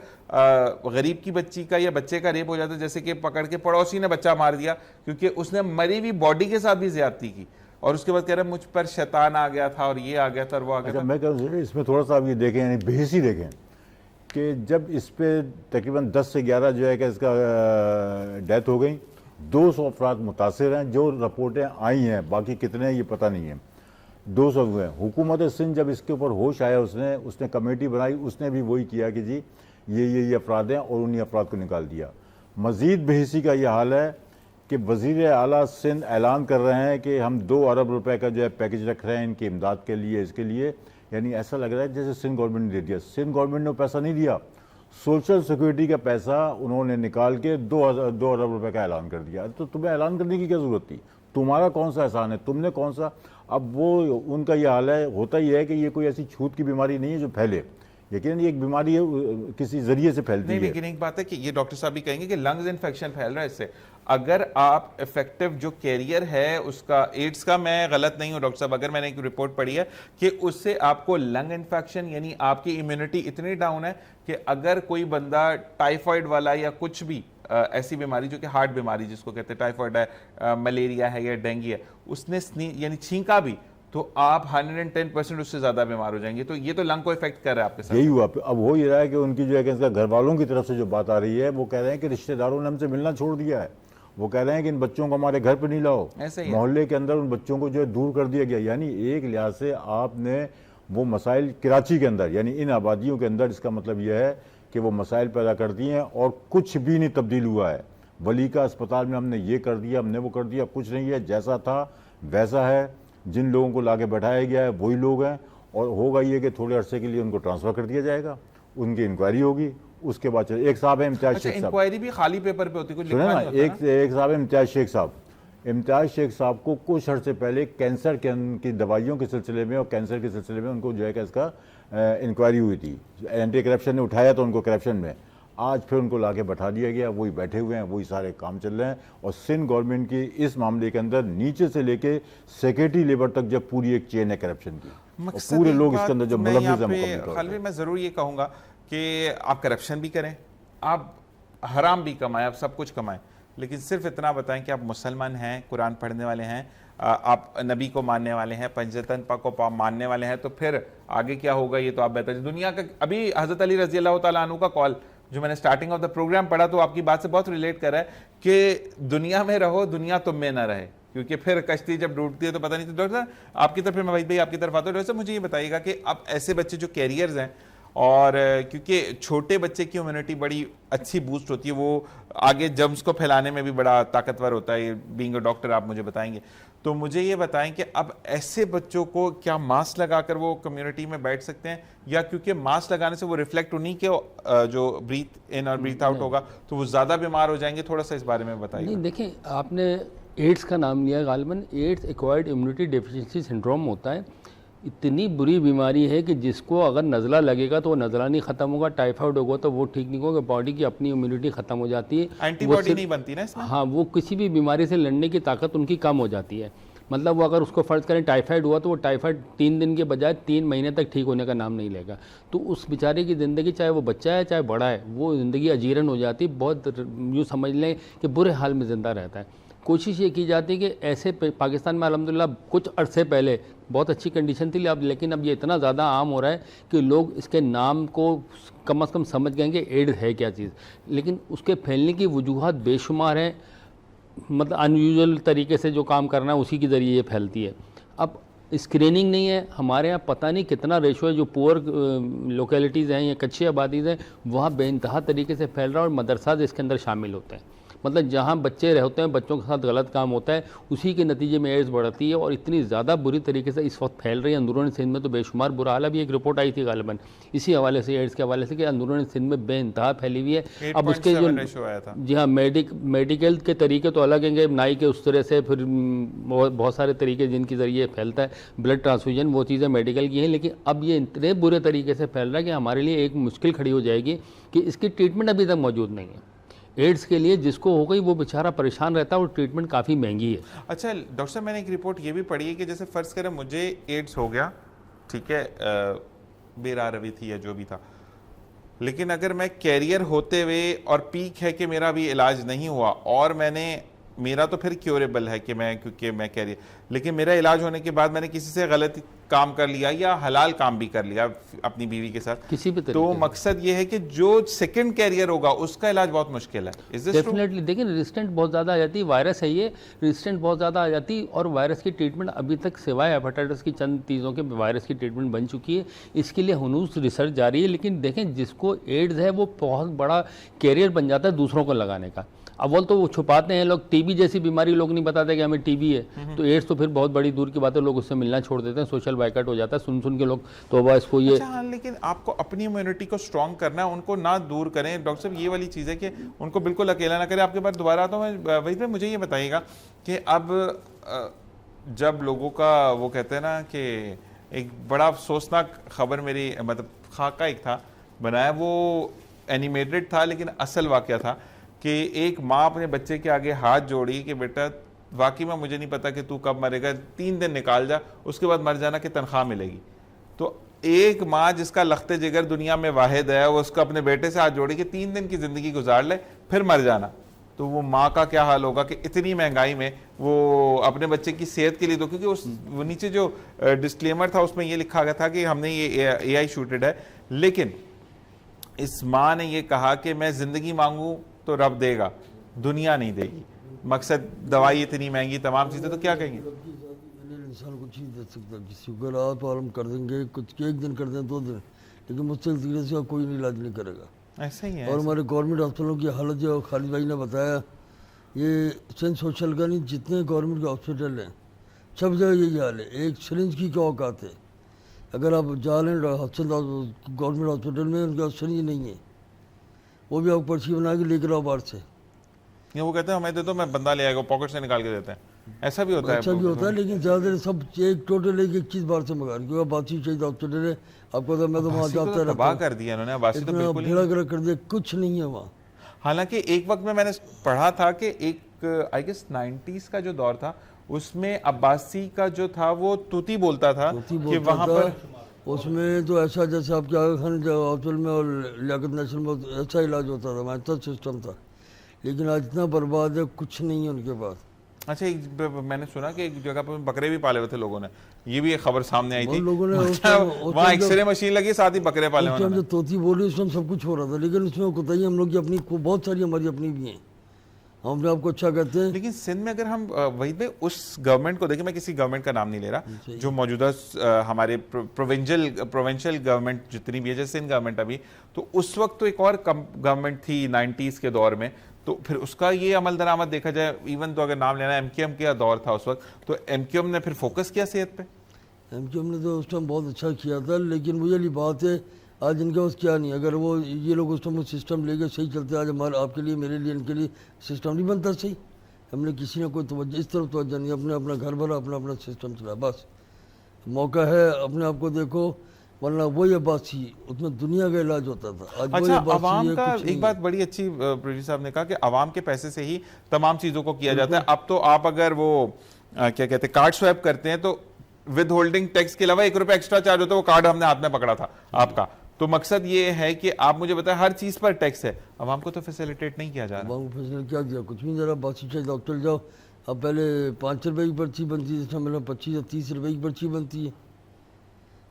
गरीब की बच्ची का या बच्चे का रेप हो जाता है, जैसे कि पकड़ के पड़ोसी ने बच्चा मार दिया क्योंकि उसने मरी हुई बॉडी के साथ भी ज्यादती की, और उसके बाद कह रहे मुझ पर शैतान आ गया था और ये आ गया था और वो आ गया था। मैं कह रहा हूँ इसमें थोड़ा सा आप ये देखें, यानी बेहसी देखें कि जब इस पे तकरीबन 10 से 11 जो है कि इसका डेथ हो गई, 200 अफराद मुतासिर हैं, जो रिपोर्टें आई हैं, बाकी कितने हैं ये पता नहीं है, 200 हुए हैं। हुकूमत सिंध जब इसके ऊपर होश आया, उसने कमेटी बनाई, उसने भी वही किया कि जी ये अफराद हैं, और उन्हीं अफराद को निकाल दिया। मज़ीद बेहसी का ये हाल है कि वज़ीर आला सिंध ऐलान कर रहे हैं कि हम 2 अरब रुपए का जो है पैकेज रख रहे हैं इनकी इमदाद के लिए, इसके लिए। यानी ऐसा लग रहा है जैसे सिंध गवर्नमेंट ने दे दिया। सिंध गवर्नमेंट ने पैसा नहीं दिया, सोशल सिक्योरिटी का पैसा उन्होंने निकाल के 2 अरब रुपए का ऐलान कर दिया। तो तुम्हें ऐलान करने की क्या जरूरत थी? तुम्हारा कौन सा एहसान है? तुमने कौन सा? अब वो उनका ये हाल है। होता ही है कि ये कोई ऐसी छूत की बीमारी नहीं है जो फैले, लेकिन ये एक बीमारी है, किसी जरिए से फैलती है। लेकिन एक बात है कि ये डॉक्टर साहब भी कहेंगे कि लंग्स इन्फेक्शन फैल रहा है इससे। अगर आप इफेक्टिव जो कैरियर है उसका, एड्स का मैं गलत नहीं हूं डॉक्टर साहब, अगर मैंने एक रिपोर्ट पढ़ी है कि उससे आपको लंग इन्फेक्शन, यानी आपकी इम्यूनिटी इतनी डाउन है कि अगर कोई बंदा टाइफाइड वाला या कुछ भी ऐसी बीमारी जो कि हार्ट बीमारी जिसको कहते हैं, टाइफाइड है, मलेरिया है या डेंगू है, उसने यानी छींका भी, तो आप 110% उससे ज्यादा बीमार हो जाएंगे। तो ये तो लंग को इफेक्ट कर रहा है आपके साथ। यही हुआ। अब हो ही रहा है कि उनकी जो है कि घर वालों की तरफ से जो बात आ रही है, वो कह रहे हैं कि रिश्तेदारों ने हमसे मिलना छोड़ दिया है। वो कह रहे हैं कि इन बच्चों को हमारे घर पर नहीं लाओ, मोहल्ले के अंदर उन बच्चों को जो है दूर कर दिया गया। यानी एक लिहाज से आपने वो मसाइल कराची के अंदर, यानी इन आबादियों के अंदर, इसका मतलब यह है कि वो मसाइल पैदा कर दिए हैं और कुछ भी नहीं तब्दील हुआ है। वली का अस्पताल में हमने ये कर दिया, हमने वो कर दिया, कुछ नहीं है, जैसा था वैसा है। जिन लोगों को लाके बैठाया गया है वही लोग हैं, और होगा ये कि थोड़े अरसे के लिए उनको ट्रांसफ़र कर दिया जाएगा, उनकी इंक्वायरी होगी, उसके बाद एक साहब है इम्तियाज शेख साहब, इंक्वायरी भी खाली पेपर पे होती है, कुछ सुने ना, एक साहब है इम्तियाज शेख साहब। इम्तियाज शेख साहब को कुछ अर्से पहले कैंसर की दवाइयों के सिलसिले में और कैंसर के सिलसिले में उनको जो है कि इसका इंक्वायरी हुई थी। एंटी करप्शन ने उठाया था उनको करप्शन में, आज फिर उनको लाके बैठा दिया गया, वही बैठे हुए हैं, वही सारे काम चल रहे हैं। और सिंध गवर्नमेंट की इस मामले के अंदर नीचे से लेके सेक्रेटरी लेवल तक जब पूरी एक चेन है करप्शन की, और पूरे लोग इसके अंदर जो मुलव्विस हैं। खालिद, मैं जरूर ये कहूंगा कि आप करप्शन भी करें, आप हराम भी कमाएं, आप सब कुछ कमाएं, लेकिन सिर्फ इतना बताएं कि आप मुसलमान हैं, कुरान पढ़ने वाले हैं, आप नबी को मानने वाले हैं, पंजतन पाक को मानने वाले हैं, तो फिर आगे क्या होगा ये तो आप बेहतर। दुनिया का अभी हजरत अली रजी अल्लाह तआला अन्हु का कॉल जो मैंने स्टार्टिंग ऑफ द प्रोग्राम पढ़ा, तो आपकी बात से बहुत रिलेट कर रहा है कि दुनिया में रहो, दुनिया तुम में ना रहे, क्योंकि फिर कश्ती जब डूबती है तो पता नहीं। तो डॉक्टर साहब आपकी तरफ, फिर मैं भाई आपकी तरफ आता हूँ। डॉक्टर साहब मुझे ये बताइएगा कि अब ऐसे बच्चे जो कैरियर्स हैं और क्योंकि छोटे बच्चे की इम्यूनिटी बड़ी अच्छी बूस्ट होती है, वो आगे जर्म्स को फैलाने में भी बड़ा ताकतवर होता है। बीइंग अ डॉक्टर आप मुझे बताएंगे, तो मुझे ये बताएं कि अब ऐसे बच्चों को क्या मास्क लगाकर वो कम्युनिटी में बैठ सकते हैं, या क्योंकि मास्क लगाने से वो रिफ्लेक्ट उन्हीं के जो ब्रीथ इन और ब्रीथ आउट होगा तो वो ज़्यादा बीमार हो जाएंगे? थोड़ा सा इस बारे में बताइए। नहीं, देखें, आपने एड्स का नाम लिया। गालिबन AIDS acquired immunity deficiency syndrome होता है। इतनी बुरी बीमारी है कि जिसको अगर नज़ला लगेगा तो वो नज़ला नहीं ख़त्म होगा, टाइफाइड होगा तो वो ठीक नहीं होगा, बॉडी की अपनी इम्यूनिटी ख़त्म हो जाती है, एंटीबॉडी नहीं बनती ना इसमें? हाँ, वो किसी भी बीमारी से लड़ने की ताकत उनकी कम हो जाती है। मतलब वो अगर उसको फ़र्ज़ करें टाइफाइड हुआ तो वो टाइफाइड 3 दिन के बजाय 3 महीने तक ठीक होने का नाम नहीं लेगा। तो उस बेचारे की ज़िंदगी, चाहे वो बच्चा है चाहे बड़ा है, वो ज़िंदगी अजीरन हो जाती है। बहुत यूँ समझ लें कि बुरे हाल में ज़िंदा रहता है। कोशिश ये की जाती है कि ऐसे पाकिस्तान में अल्हम्दुलिल्लाह कुछ अरसे पहले बहुत अच्छी कंडीशन थी, अब लेकिन अब ये इतना ज़्यादा आम हो रहा है कि लोग इसके नाम को कम से कम समझ गए कि एड्स है क्या चीज़। लेकिन उसके फैलने की वजूहत बेशुमार हैं। मतलब अनयूजुअल तरीके से जो काम करना है उसी के ज़रिए ये फैलती है। अब स्क्रीनिंग नहीं है हमारे यहाँ, पता नहीं कितना रेशो है। जो पुअर लोकेलिटीज़ हैं या कच्ची आबादीज़ हैं वहाँ बेइंतहा तरीके से फैल रहा है, और मदरसा इसके अंदर शामिल होते हैं। मतलब जहाँ बच्चे रहते हैं, बच्चों के साथ गलत काम होता है, उसी के नतीजे में एड्स बढ़ती है, और इतनी ज़्यादा बुरी तरीके से इस वक्त फैल रही है। अंदरूनी सिंध में तो बेशुमार बुरा हाल है। अभी एक रिपोर्ट आई थी गालिबन इसी हवाले से, एड्स के हवाले से, कि अंदरूनी सिंध में बेइंतहा फैली हुई है। अब उसके जो, जी हाँ, मेडिकल के तरीके तो अलग हैं, नाई के उस तरह से, फिर बहुत सारे तरीके जिनके ज़रिए फैलता है, ब्लड ट्रांसफ्यूजन, वो चीज़ें मेडिकल की हैं। लेकिन अब ये इतने बुरे तरीके से फैल रहा है कि हमारे लिए एक मुश्किल खड़ी हो जाएगी कि इसकी ट्रीटमेंट अभी तक मौजूद नहीं है। एड्स के लिए जिसको हो गई वो बेचारा परेशान रहता है, और ट्रीटमेंट काफ़ी महंगी है। अच्छा डॉक्टर साहब, मैंने एक रिपोर्ट ये भी पढ़ी है कि जैसे फ़र्ज़ करें मुझे एड्स हो गया, ठीक है, बेरा रवि थी या जो भी था, लेकिन अगर मैं कैरियर होते हुए और पीक है कि मेरा भी इलाज नहीं हुआ, और मेरा तो फिर क्योरेबल है कि क्योंकि मैं कैरियर, लेकिन मेरा इलाज होने के बाद मैंने किसी से गलत काम कर लिया या हलाल काम भी कर लिया अपनी बीवी के साथ, किसी भी तरीके तो मकसद ये है कि जो सेकंड कैरियर होगा उसका इलाज बहुत मुश्किल है। डेफिनेटली। देखिए, रेजिस्टेंट बहुत ज़्यादा आ जाती है, वायरस है ये, रेजिस्टेंट बहुत ज़्यादा आ जाती है, और वायरस की ट्रीटमेंट अभी तक सिवाय हेपेटाइटिस की चंद चीज़ों के वायरस की ट्रीटमेंट बन चुकी है। इसके लिए हनूस रिसर्च जारी है। लेकिन देखें, जिसको एड्स है वो बहुत बड़ा कैरियर बन जाता है दूसरों को लगाने का। अव्वल तो वो छुपाते हैं लोग, टीबी जैसी बीमारी लोग नहीं बताते कि हमें टीबी है, तो एड्स तो फिर बहुत बड़ी दूर की बात है, लोग उससे मिलना छोड़ देते हैं, सोशल बाइकआउट हो जाता है, सुन के लोग तो बस इसको ये। अच्छा हाँ, लेकिन आपको अपनी इम्यूनिटी को स्ट्रॉन्ग करना है, उनको ना दूर करें। डॉक्टर साहब, ये वाली चीज़ है कि उनको बिल्कुल अकेला ना करें। आपके पास दोबारा आता हूँ मैं, वही पे मुझे ये बताइएगा कि अब जब लोगों का वो कहते हैं ना कि एक बड़ा अफसोसनाक खबर मेरी मतलब खाका एक था बनाया, वो एनिमेटेड था लेकिन असल वाक़या था कि एक माँ अपने बच्चे के आगे हाथ जोड़ी कि बेटा वाकई में मुझे नहीं पता कि तू कब मरेगा, 3 दिन निकाल जा, उसके बाद मर जाना कि तनख्वाह मिलेगी। तो एक माँ जिसका लख्ते जिगर दुनिया में वाहिद है, वो उसको अपने बेटे से हाथ जोड़ी कि 3 दिन की ज़िंदगी गुजार ले फिर मर जाना, तो वो माँ का क्या हाल होगा कि इतनी महंगाई में वो अपने बच्चे की सेहत के लिए दो। क्योंकि वो नीचे जो डिस्क्लेमर था उसमें ये लिखा गया था कि हमने ये AI शूटेड है, लेकिन इस माँ ने ये कहा कि मैं ज़िंदगी मांगूँ तो रब देगा, दुनिया नहीं देगी। मकसद दवाई इतनी महंगी, तमाम चीज़ें, तो क्या कहेंगे? इंसान को चीज़ दे सकता है, शुगर आप आलम कर देंगे, कुछ 1 दिन कर दें 2 दिन, लेकिन मुझसे तरीके से कोई नहीं इलाज नहीं करेगा। ऐसा ही है। और हमारे गवर्नमेंट हॉस्पिटलों की हालत जो खालिद भाई ने बताया, ये सिंध सोशल का नहीं, जितने गवर्नमेंट के हॉस्पिटल हैं सब जगह यही हाल है। एक सिरिंज की क्या औकात है? अगर आप जा लें गवर्नमेंट हॉस्पिटल में, उनके पास सिरिंज नहीं है, वो भी आप पर्ची बना के लेकर आओ बाहर से। ये वो कहते हैं हमें दे दो, मैं बंदा ले आएगा, पॉकेट से निकाल के देते हैं। ऐसा भी होता है? अच्छा भी होता है, लेकिन ज़्यादातर सब एक टोटल एक चीज़ बाहर से मंगा, क्योंकि बासी चाहिए हॉस्पिटल है आपको, तो मैं तो वहाँ जाता रहता हूँ। तबाह कर दिया इन्होंने, बासी तो बिल्कुल भेड़ा कर दिया, कुछ नहीं है वहाँ। हालांकि एक वक्त में मैंने पढ़ा था कि एक आई गेस 90s का जो दौर था उसमें अब्बासी का जो था वो तूती बोलता था कि वहाँ पर, उसमें तो ऐसा जैसे आपके आगा खान हॉस्पिटल में और लियाकत नेशनल में ऐसा इलाज होता था, वहाँ अच्छा सिस्टम था। लेकिन आज इतना बर्बाद है, कुछ नहीं है उनके पास। अच्छा, मैंने सुना कि एक जगह पर बकरे भी पाले हुए थे लोगों ने, ये भी एक खबर सामने आई थी। लोगों ने वहाँ एक्सरे मशीन लगी, साथ ही बकरे पाले हुए। जो तोती बोली उसमें सब कुछ हो रहा था, लेकिन उसमें कोताही हम लोग की अपनी बहुत सारी हमारी अपनी भी हैं। हम अपने आपको अच्छा कहते हैं। लेकिन सिंध में अगर हम वही पे उस गवर्नमेंट को देखें, मैं किसी गवर्नमेंट का नाम नहीं ले रहा, जो मौजूदा हमारे प्रोविंशियल गवर्नमेंट जितनी भी है, जैसे सिंध गवर्नमेंट अभी, तो उस वक्त तो एक और गवर्नमेंट थी 90s के दौर में, तो फिर उसका ये अमल दरामद देखा जाए, इवन तो अगर नाम लेना MQM का दौर था उस वक्त, तो MQM ने फिर फोकस किया सेहत पे। MQM ने तो उस टाइम बहुत अच्छा किया था, लेकिन मुझे वाली बात है आज इनके पास क्या नहीं। अगर वो ये लोग उस टाइम सिस्टम लेके सही चलते, आज हमारे आपके लिए मेरे लिए इनके लिए सिस्टम नहीं बनता सही। हमने किसी ने कोई तवज्जो इस तरफ तवज्जो नहीं, अपने अपना घर भरा, अपना अपना सिस्टम चला, बस मौका है अपने आप को देखो, वरना वही अब्बास थी उसमें दुनिया का इलाज होता था। आज अच्छा, अवाम का एक बात बड़ी अच्छी प्रोड्यूसर साहब ने कहा कि अवाम के पैसे से ही तमाम चीजों को किया जाता है। अब तो आप अगर वो क्या कहते हैं कार्ड स्वैप करते हैं तो विद होल्डिंग टैक्स के अलावा 1 रुपया एक्स्ट्रा चार्ज होता है, वो कार्ड हमने हाथ में पकड़ा था आपका। तो मकसद ये है कि आप मुझे बताएं हर चीज पर टैक्स है, अवाम को तो फैसिलिटेट नहीं किया जा रहा। अवाम को फैसिलिटेट क्या दिया, कुछ भी जरा बासी चाहिए डॉक्टर जाओ, अब पहले 5 रुपए की पर्ची बनती थी, मतलब 25 या 30 रुपए की पर्ची बनती है।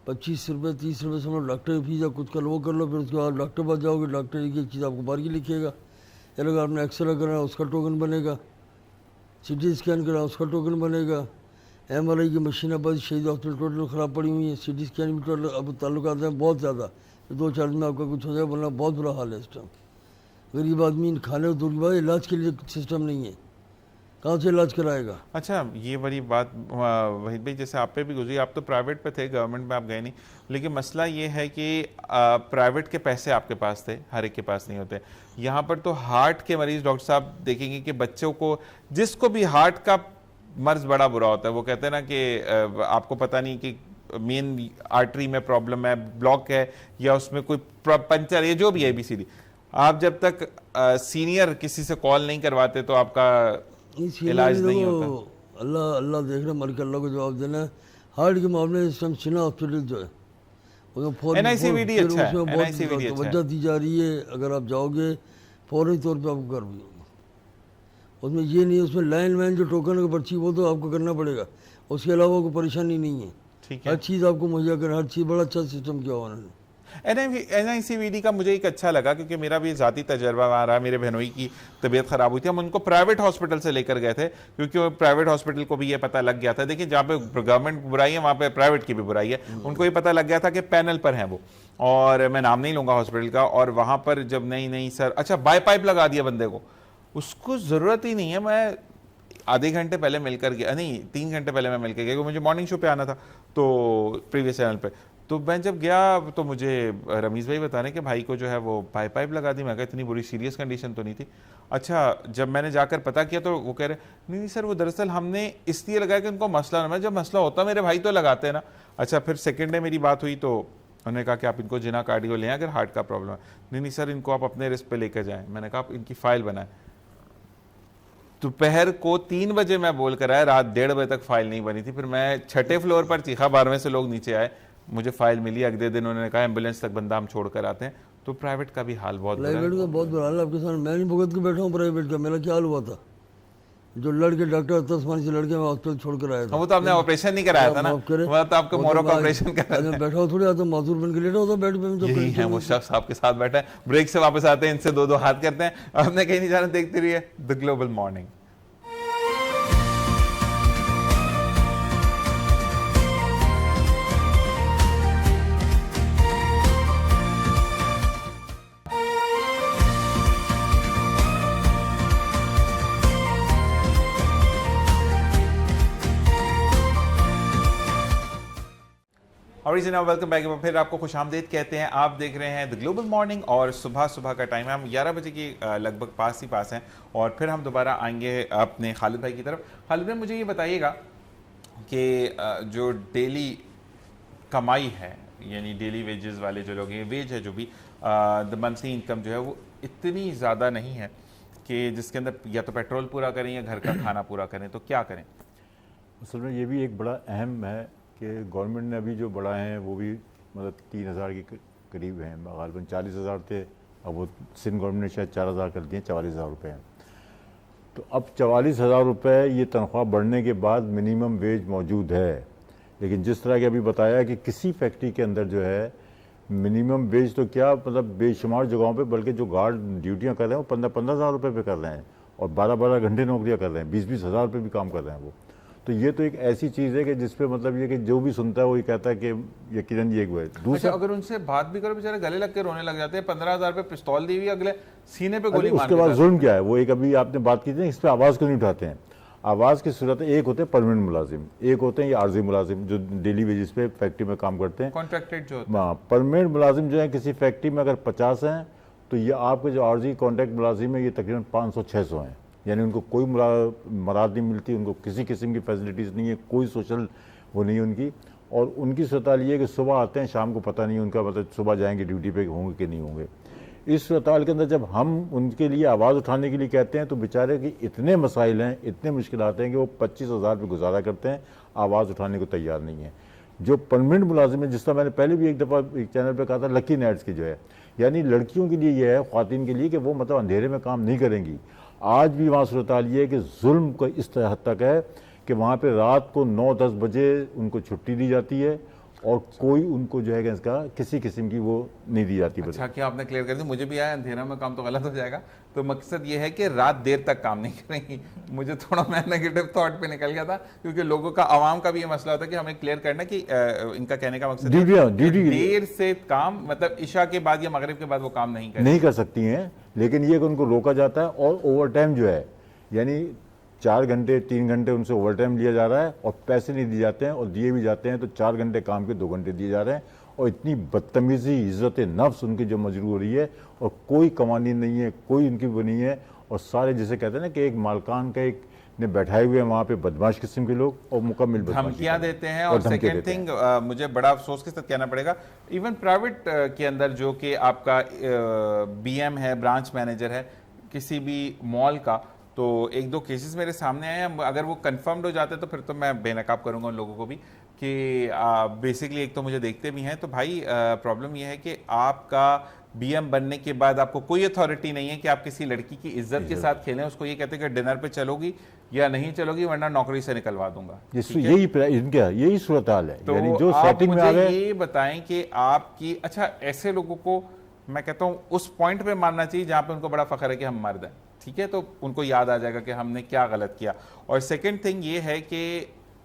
25 रुपये 30 रुपये समझ डॉक्टर की फीस, कुछ कर लो वो कर लो, फिर उसके बाद डॉक्टर पास जाओगे, डॉक्टर एक चीज़ आपको बाहर की लिखेगा, या अगर आपने एक्सरे कराना उसका टोकन बनेगा, CT स्कैन कराना उसका टोकन बनेगा, MRI की मशीन अब शहीद हॉस्पिटल टोटल ख़राब पड़ी हुई है, CT स्कैन भी टोटल अब ताल्लुकात हैं बहुत ज़्यादा, 2-4 दिन में आपका कुछ हो जाए, वरना बहुत बुरा हाल है इस टाइम। गरीब आदमी खाने और दूर की बात, इलाज के लिए सिस्टम नहीं है, कहाँ से इलाज कराएगा। अच्छा, ये बड़ी बात वहीद भाई, जैसे आप पे भी गुजरी, आप तो प्राइवेट पे थे, गवर्नमेंट में आप गए नहीं, लेकिन मसला ये है कि प्राइवेट के पैसे आपके पास थे, हर एक के पास नहीं होते। यहाँ पर तो हार्ट के मरीज डॉक्टर साहब देखेंगे कि बच्चों को, जिसको भी हार्ट का मर्ज बड़ा बुरा होता है, वो कहते हैं ना कि आपको पता नहीं कि मेन आर्टरी में प्रॉब्लम है, ब्लॉक है, या उसमें कोई पंचर है, जो भी है ABCD, आप जब तक सीनियर किसी से कॉल नहीं करवाते तो आपका इलाज नहीं होता। अल्लाह अल्लाह देख रहे, मर के अल्लाह को जवाब देना है। हार्ट के मामले में इस टाइम सिन्हा हॉस्पिटल जो है NICVD अच्छा है, NICVD अच्छा है। तवज्जो दी जा रही है, अगर आप जाओगे फौरी तौर पे आपको कर भी होगा। उसमें ये नहीं है, उसमें लाइन वैन जो टोकन का पर्ची वो तो आपको करना पड़ेगा, उसके अलावा कोई परेशानी नहीं है। ठीक है, हर चीज़ आपको मुहैया करें, हर चीज़ बड़ा अच्छा सिस्टम किया हुआ उन्होंने। NICVD का मुझे एक अच्छा लगा, क्योंकि मेरा भी ज़ाती तजर्बा वहाँ रहा, मेरे बहनोई की तबीयत ख़राब हुई थी, हम उनको प्राइवेट हॉस्पिटल से लेकर गए थे, क्योंकि प्राइवेट हॉस्पिटल को भी ये पता लग गया था, देखिए जहाँ पे गवर्नमेंट बुराई है वहाँ पे प्राइवेट की भी बुराई है, उनको ये पता लग गया था कि पैनल पर हैं वो, और मैं नाम नहीं लूँगा हॉस्पिटल का, और वहाँ पर जब नहीं सर, अच्छा बाई पाइप लगा दिया बंदे को, उसको ज़रूरत ही नहीं है। मैं आधे घंटे पहले मिलकर गया, नहीं 3 घंटे पहले मैं मिलकर गया, क्योंकि मुझे मॉर्निंग शो पे आना था, तो प्रीवियस चैनल पे, तो मैं जब गया तो मुझे रमीज़ भाई बता रहे कि भाई को जो है वो पाइप लगा दी। मैं कहा इतनी बुरी सीरियस कंडीशन तो नहीं थी। अच्छा, जब मैंने जाकर पता किया तो वो कह रहे नहीं सर, वो दरअसल हमने इसलिए लगाया कि उनको मसला ना, जब मसला होता मेरे भाई तो लगाते हैं ना। अच्छा, फिर सेकेंड डे मेरी बात हुई तो उन्होंने कहा कि आप इनको जिना कार्डियो लें अगर हार्ट का प्रॉब्लम है। नहीं सर, इनको आप अपने रिस्क पे लेकर जाएं। मैंने कहा आप इनकी फाइल बनाएं। दोपहर को 3 बजे मैं बोल कर आया, रात 1:30 बजे तक फाइल नहीं बनी थी। फिर मैं 6ठे फ्लोर पर चीखा, 12वें से लोग नीचे आए, मुझे फाइल मिली। अगले दिन उन्होंने कहा एम्बुलेंस तक बंदा हम छोड़ कर आते हैं। तो प्राइवेट का भी हाल बहुत बुरा है। प्राइवेट का बहुत बुरा हाल है आपके साथ। मैं नहीं भुगत के बैठा हूँ प्राइवेट का। मेरा क्या हाल हुआ था, जो लड़के डॉक्टर तस्मानी से लड़के मैं हॉस्पिटल छोड़ कर आया था। वो तो आपने ऑपरेशन नहीं कराया था ना, वो तो आपको मोरो का ऑपरेशन कराया था। बैठा थोड़ी आता, माजूर बन के लेटा होता बेड पे। यही है वो शख्स आपके साथ बैठा है। ब्रेक से वापस आते हैं, इनसे 2-2 हाथ करते हैं। आपने कहीं नहीं जाना, देखते रहिए द ग्लोबल मॉर्निंग। और जनाब वेलकम बैक। फिर आपको खुशामदीद कहते हैं। आप देख रहे हैं द ग्लोबल मॉर्निंग और सुबह का टाइम है। हम 11 बजे की लगभग पास हैं और फिर हम दोबारा आएंगे अपने खालिद भाई की तरफ। खालिद भाई, मुझे ये बताइएगा कि जो डेली कमाई है, यानी डेली वेजेस वाले जो लोग हैं, वेज है जो भी, द मंथली इनकम जो है वो इतनी ज़्यादा नहीं है कि जिसके अंदर या तो पेट्रोल पूरा करें या घर का खाना पूरा करें, तो क्या करें? असल में ये भी एक बड़ा अहम है कि गवर्नमेंट ने अभी जो बढ़ाए हैं वो भी मतलब 3,000 के करीब हैं। गालबन 40,000 थे, अब वो सिंध गवर्नमेंट ने शायद 4,000 कर दिए, 44,000 रुपये हैं। तो अब 44,000 रुपये ये तनख्वाह बढ़ने के बाद मिनिमम वेज मौजूद है। लेकिन जिस तरह के अभी बताया कि किसी फैक्ट्री के अंदर जो है मिनिमम वेज तो क्या मतलब बेशुमार जगहों पे, बल्कि जो गार्ड ड्यूटियाँ कर रहे हैं वो 15,000 रुपये पे कर रहे हैं। और 12-12 घंटे नौकरियां कर रहे हैं, 20-20 हज़ार रुपये भी काम कर रहे हैं वो। तो ये तो एक ऐसी चीज़ है कि जिसपे मतलब ये कि जो भी सुनता है वो ये कहता है कि यकीनन ये एक है। अच्छा, दूसरा अगर उनसे बात भी करो बेचारे गले लग के रोने लग जाते हैं, 15,000 पे पिस्तौल दी हुई अगले सीने पे गोली मार उसके बाद जुल्म क्या है, वो एक अभी आपने बात की थी ना, इस पर आवाज़ क्यों नहीं उठाते हैं। आवाज़ की सूरत एक होते हैं परमानेंट मुलाजिम, एक होते हैं ये आर्जी मुलाजिम जो डेली वेजिस पे फैक्ट्री में काम करते हैं। कॉन्ट्रैक्टेड जो हाँ, परमानेंट मुलाजिम जो है किसी फैक्ट्री में अगर 50 हैं तो ये आपके जो आर्जी कॉन्ट्रैक्ट मुलाजिम है ये तकरीबन 500-600 हैं, यानी उनको कोई मराद नहीं मिलती, उनको किसी किस्म की फैसिलिटीज़ नहीं है, कोई सोशल वो नहीं है उनकी। और उनकी सूरत ये है कि सुबह आते हैं, शाम को पता नहीं उनका मतलब सुबह जाएंगे ड्यूटी पे होंगे कि नहीं होंगे। इस सूरत के अंदर जब हम उनके लिए आवाज़ उठाने के लिए कहते हैं तो बेचारे की इतने मसाइल हैं, इतने मुश्किलात हैं कि वो 25,000 पे गुजारा करते हैं, आवाज़ उठाने को तैयार नहीं है। जो परमानेंट मुलाजिम है, जिस तरह मैंने पहले भी एक दफ़ा एक चैनल पे कहा था, लकी नाइट्स की जो है, यानी लड़कियों के लिए ये है, ख्वातीन के लिए कि वो मतलब अंधेरे में काम नहीं करेंगी। आज भी वहाँ सूरत ये है कि जुल्म का इस हद तक है कि वहाँ पे रात को 9-10 बजे उनको छुट्टी दी जाती है और कोई उनको जो है इसका किसी किस्म की वो नहीं दी जाती। अच्छा क्या आपने क्लियर कर दी, मुझे भी आया अंधेरा में काम तो गलत हो जाएगा, तो मकसद ये है कि रात देर तक काम नहीं करेंगी। मुझे थोड़ा मैं नेगेटिव थॉट पे निकल गया था, क्योंकि लोगों का, आवाम का भी ये मसला होता है कि हमें क्लियर करना कि इनका कहने का मकसद ड्यूटी देर से काम मतलब इशा के बाद या मगरिब के बाद वो काम नहीं कर सकती हैं, लेकिन ये कि उनको रोका जाता है। और ओवर टाइम जो है, यानी 4 घंटे 3 घंटे उनसे ओवर टाइम लिया जा रहा है और पैसे नहीं दिए जाते हैं, और दिए भी जाते हैं तो 4 घंटे काम के 2 घंटे दिए जा रहे हैं। और इतनी बदतमीज़ी, इज़्ज़त नफ्स उनकी जो मजरू हो रही है, और कोई कवानीन नहीं है, कोई उनकी वो नहीं है। और सारे जिसे कहते हैं ना कि एक मालकान का एक ने बैठाए हुए हैं वहाँ पे बदमाश किस्म के लोग, और मुकम्मल धमकियां देते हैं। और सेकेंड थिंग मुझे बड़ा अफसोस के साथ कहना पड़ेगा, इवन प्राइवेट के अंदर जो कि आपका BM है, ब्रांच मैनेजर है किसी भी मॉल का, तो 1-2 केसेस मेरे सामने आए हैं। अगर वो कंफर्म्ड हो जाते तो फिर तो मैं बेनकाब करूंगा उन लोगों को भी कि बेसिकली एक तो मुझे देखते भी हैं। तो भाई प्रॉब्लम ये है कि आपका BM बनने के बाद आपको कोई अथॉरिटी नहीं है कि आप किसी लड़की की इज्जत के साथ खेलें, उसको ये कहते हैं कि डिनर पे चलोगी या नहीं चलोगी वरना नौकरी से निकलवा दूंगा। यही सूरत हाल है। तो यानी जो आप सेटिंग में आ मुझे गए, ये बताएं कि आपकी, अच्छा ऐसे लोगों को मैं कहता हूँ उस पॉइंट पे मारना चाहिए जहां पे उनको बड़ा फख्र है कि हम मर्द हैं, ठीक है, तो उनको याद आ जाएगा कि हमने क्या गलत किया। और सेकंड थिंग ये है कि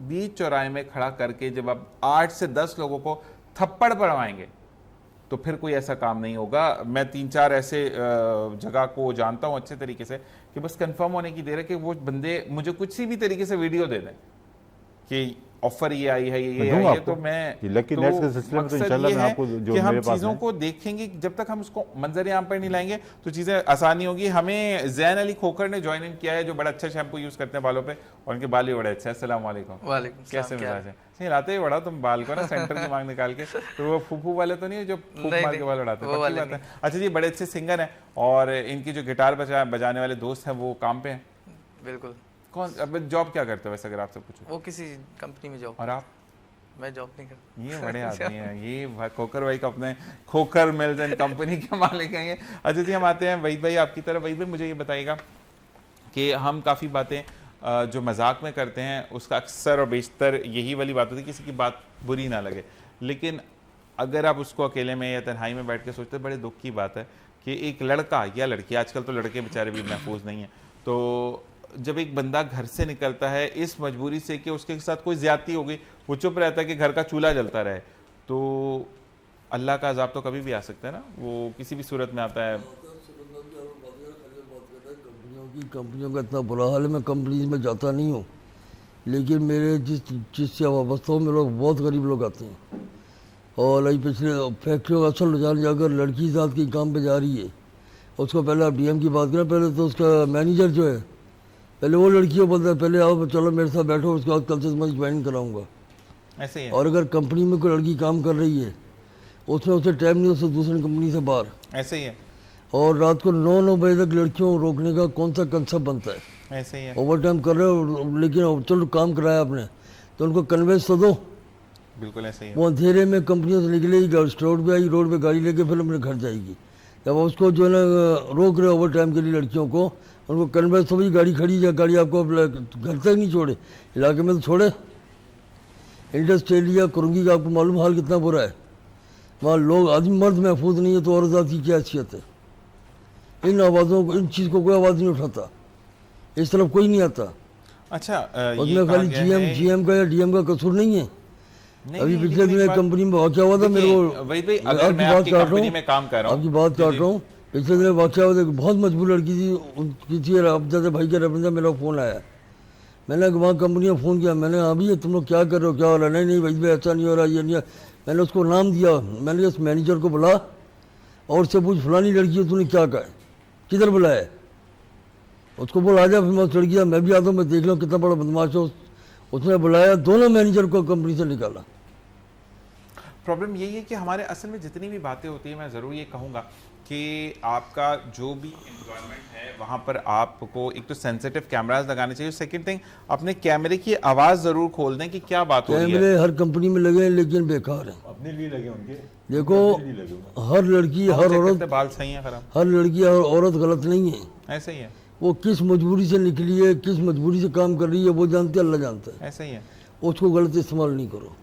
बीच चौराहे में खड़ा करके जब आप 8 से 10 लोगों को थप्पड़ पड़वाएंगे तो फिर कोई ऐसा काम नहीं होगा। मैं 3-4 ऐसे जगह को जानता हूं अच्छे तरीके से कि बस कंफर्म होने की देर है कि वो बंदे मुझे कुछ भी तरीके से वीडियो दे दें कि ऑफर ये आई है, ये आई है, तो मैं लकी नेट्स के सिलसिले में तो इंशाल्लाह मैं आपको जो कि हम मेरे पास चीज़ों को देखेंगे, जब तक हम उसको मंजर आम पर नहीं लाएंगे तो चीज़ें आसानी होगी। हमें जैन अली खोखर ने ज्वाइन इन किया है, जो बड़ा अच्छा शैम्पू यूज़ करते हैं बालों पे, और उनके बाल भी बड़े अच्छे हैं। अस्सलाम वालेकुम। वालेकुम सलाम, कैसे मिजाज है? हिलाते ही बड़ा तुम बाल को ना सेंटर की मांग निकाल के, तो वो फूफू वाले तो नहीं है जो फूक मार के बाल उड़ाते हैं? पक्की बात है। अच्छा जी, बड़े अच्छे सिंगर हैं और इनकी जो गिटार बजाने वाले दोस्त हैं वो काम पे हैं? बिल्कुल। कौन, अब जॉब क्या करते हो वैसे अगर आपसे पूछो? वो किसी कंपनी में जॉब। और आप? मैं जॉब नहीं करता। ये बड़े आदमी हैं, ये खोखर भाई का अपने खोखर मिल्स एंड कंपनी के मालिक हैं ये। अच्छा जी, हम आते हैं वहीद भाई आपकी तरफ। वहीद भाई मुझे ये बताइएगा कि हम काफ़ी बातें जो मजाक में करते हैं उसका अक्सर और बेशतर यही वाली बात होती है किसी की बात बुरी ना लगे, लेकिन अगर आप उसको अकेले में या तन्हाई में बैठ के सोचते, बड़े दुख की बात है कि एक लड़का या लड़की, आजकल तो लड़के बेचारे भी महफूज नहीं हैं, तो जब एक बंदा घर से निकलता है इस मजबूरी से कि उसके साथ कोई ज्यादती हो गई, वो चुप रहता है कि घर का चूल्हा जलता रहे, तो अल्लाह का अजाब तो कभी भी आ सकता है ना, वो किसी भी सूरत में आता है। कंपनियों का इतना बुरा हाल है, मैं कंपनीज में जाता नहीं हूँ, लेकिन मेरे जिस चीज़ से वाबस्ता हूँ, मेरे लोग बहुत गरीब लोग आते हैं। और अभी पिछले फैक्ट्रियों का असल रुझान, अगर लड़की साथ की काम पे जा रही है, उसको पहले आप DM की बात करें, पहले तो उसका मैनेजर जो है पहले वो लड़की को बोलता है पहले आओ चलो मेरे साथ बैठो, उसके बाद कल से मैं ज्वाइन कराऊंगा। ऐसे ही है। और अगर कंपनी में कोई लड़की काम कर रही है उसमें उसे टाइम नहीं, उससे दूसरी कंपनी से बाहर। ऐसे ही है। और रात को 9-9 बजे तक लड़कियों को रोकने का कौन सा कंसेप्ट बनता है? ऐसे ही है। ओवर टाइम कर रहे हो, लेकिन चलो काम कराया आपने तो उनको कन्वेंस तो दो। बिल्कुल ऐसे ही है। वो अंधेरे में कंपनियों से निकलेगी, रोड पे आई, रोड पे गाड़ी लेके फिर अपने घर जाएगी। जब उसको जो है ना रोक रहे ओवर टाइम के लिए लड़कियों को, उनको कन्वेंस तो भाई गाड़ी खड़ी है, गाड़ी आपको घर तक नहीं छोड़े, इलाके में तो छोड़े। इंडस्ट्रियल कुरंगी का आपको मालूम हाल कितना बुरा है, वहाँ लोग आदमी मर्द महफूज नहीं है, तो औरत की क्या हैसियत है? इन आवाज़ों को, इन चीज़ को कोई आवाज़ नहीं उठाता। इस तरफ कोई नहीं आता। अच्छा ये उसमें कहा खाली गया है- जीएम का या डीएम का कसूर नहीं है। नहीं, अभी नहीं, पिछले लेकिन दिन एक एक बात- कंपनी में वाक़या हुआ था मेरे देखिए, को। वही भाई, अगर मैं आपकी कंपनी में काम कर रहा हूँ, आपकी बात जी, काट जी। रहा हूँ। पिछले दिन वाक़या हुआ था, एक बहुत मजबूर लड़की थी, उनकी थी, अब जैसे भाई के रेफरेंस से मेरा फ़ोन आया। मैंने वहाँ कंपनी में फ़ोन किया, मैंने हाँ भैया तुम लोग क्या कर रहे हो, क्या हो रहा है? नहीं नहीं भाई ऐसा नहीं हो रहा, ये नहीं है। मैंने उसको नाम दिया, मैंने उस मैनेजर को बुला और उससे पूछ फलानी लड़की है तूने क्या कहा है, किधर बुलाया है? उसको बोल आ जा, फिर मैं उस लड़की मैं भी आता हूँ, मैं देख लूँ कितना बड़ा बदमाश हो। उसने बुलाया, दोनों मैनेजर को कंपनी से निकाला। प्रॉब्लम यही है कि हमारे असल में जितनी भी बातें होती है, मैं ज़रूर ये कहूँगा कि आपका जो भी एनवायरनमेंट है वहाँ पर आपको एक तो सेंसिटिव कैमरास लगाने चाहिए, सेकंड थिंग अपने कैमरे की आवाज़ ज़रूर खोल दें कि क्या बात हो रही है। कैमरे हर कंपनी में लगे हैं लेकिन बेकार हैं। अपने लिए लगे उनके, देखो हर लड़की हम हर चेक औरत करते बाल सही हैं खराब, हर लड़की हर औरत गलत नहीं है। ऐसे ही है, वो किस मजबूरी से निकली है, किस मजबूरी से काम कर रही है, वो जानते अल्लाह जानता है। ऐसे ही है। उसको गलत इस्तेमाल नहीं करो।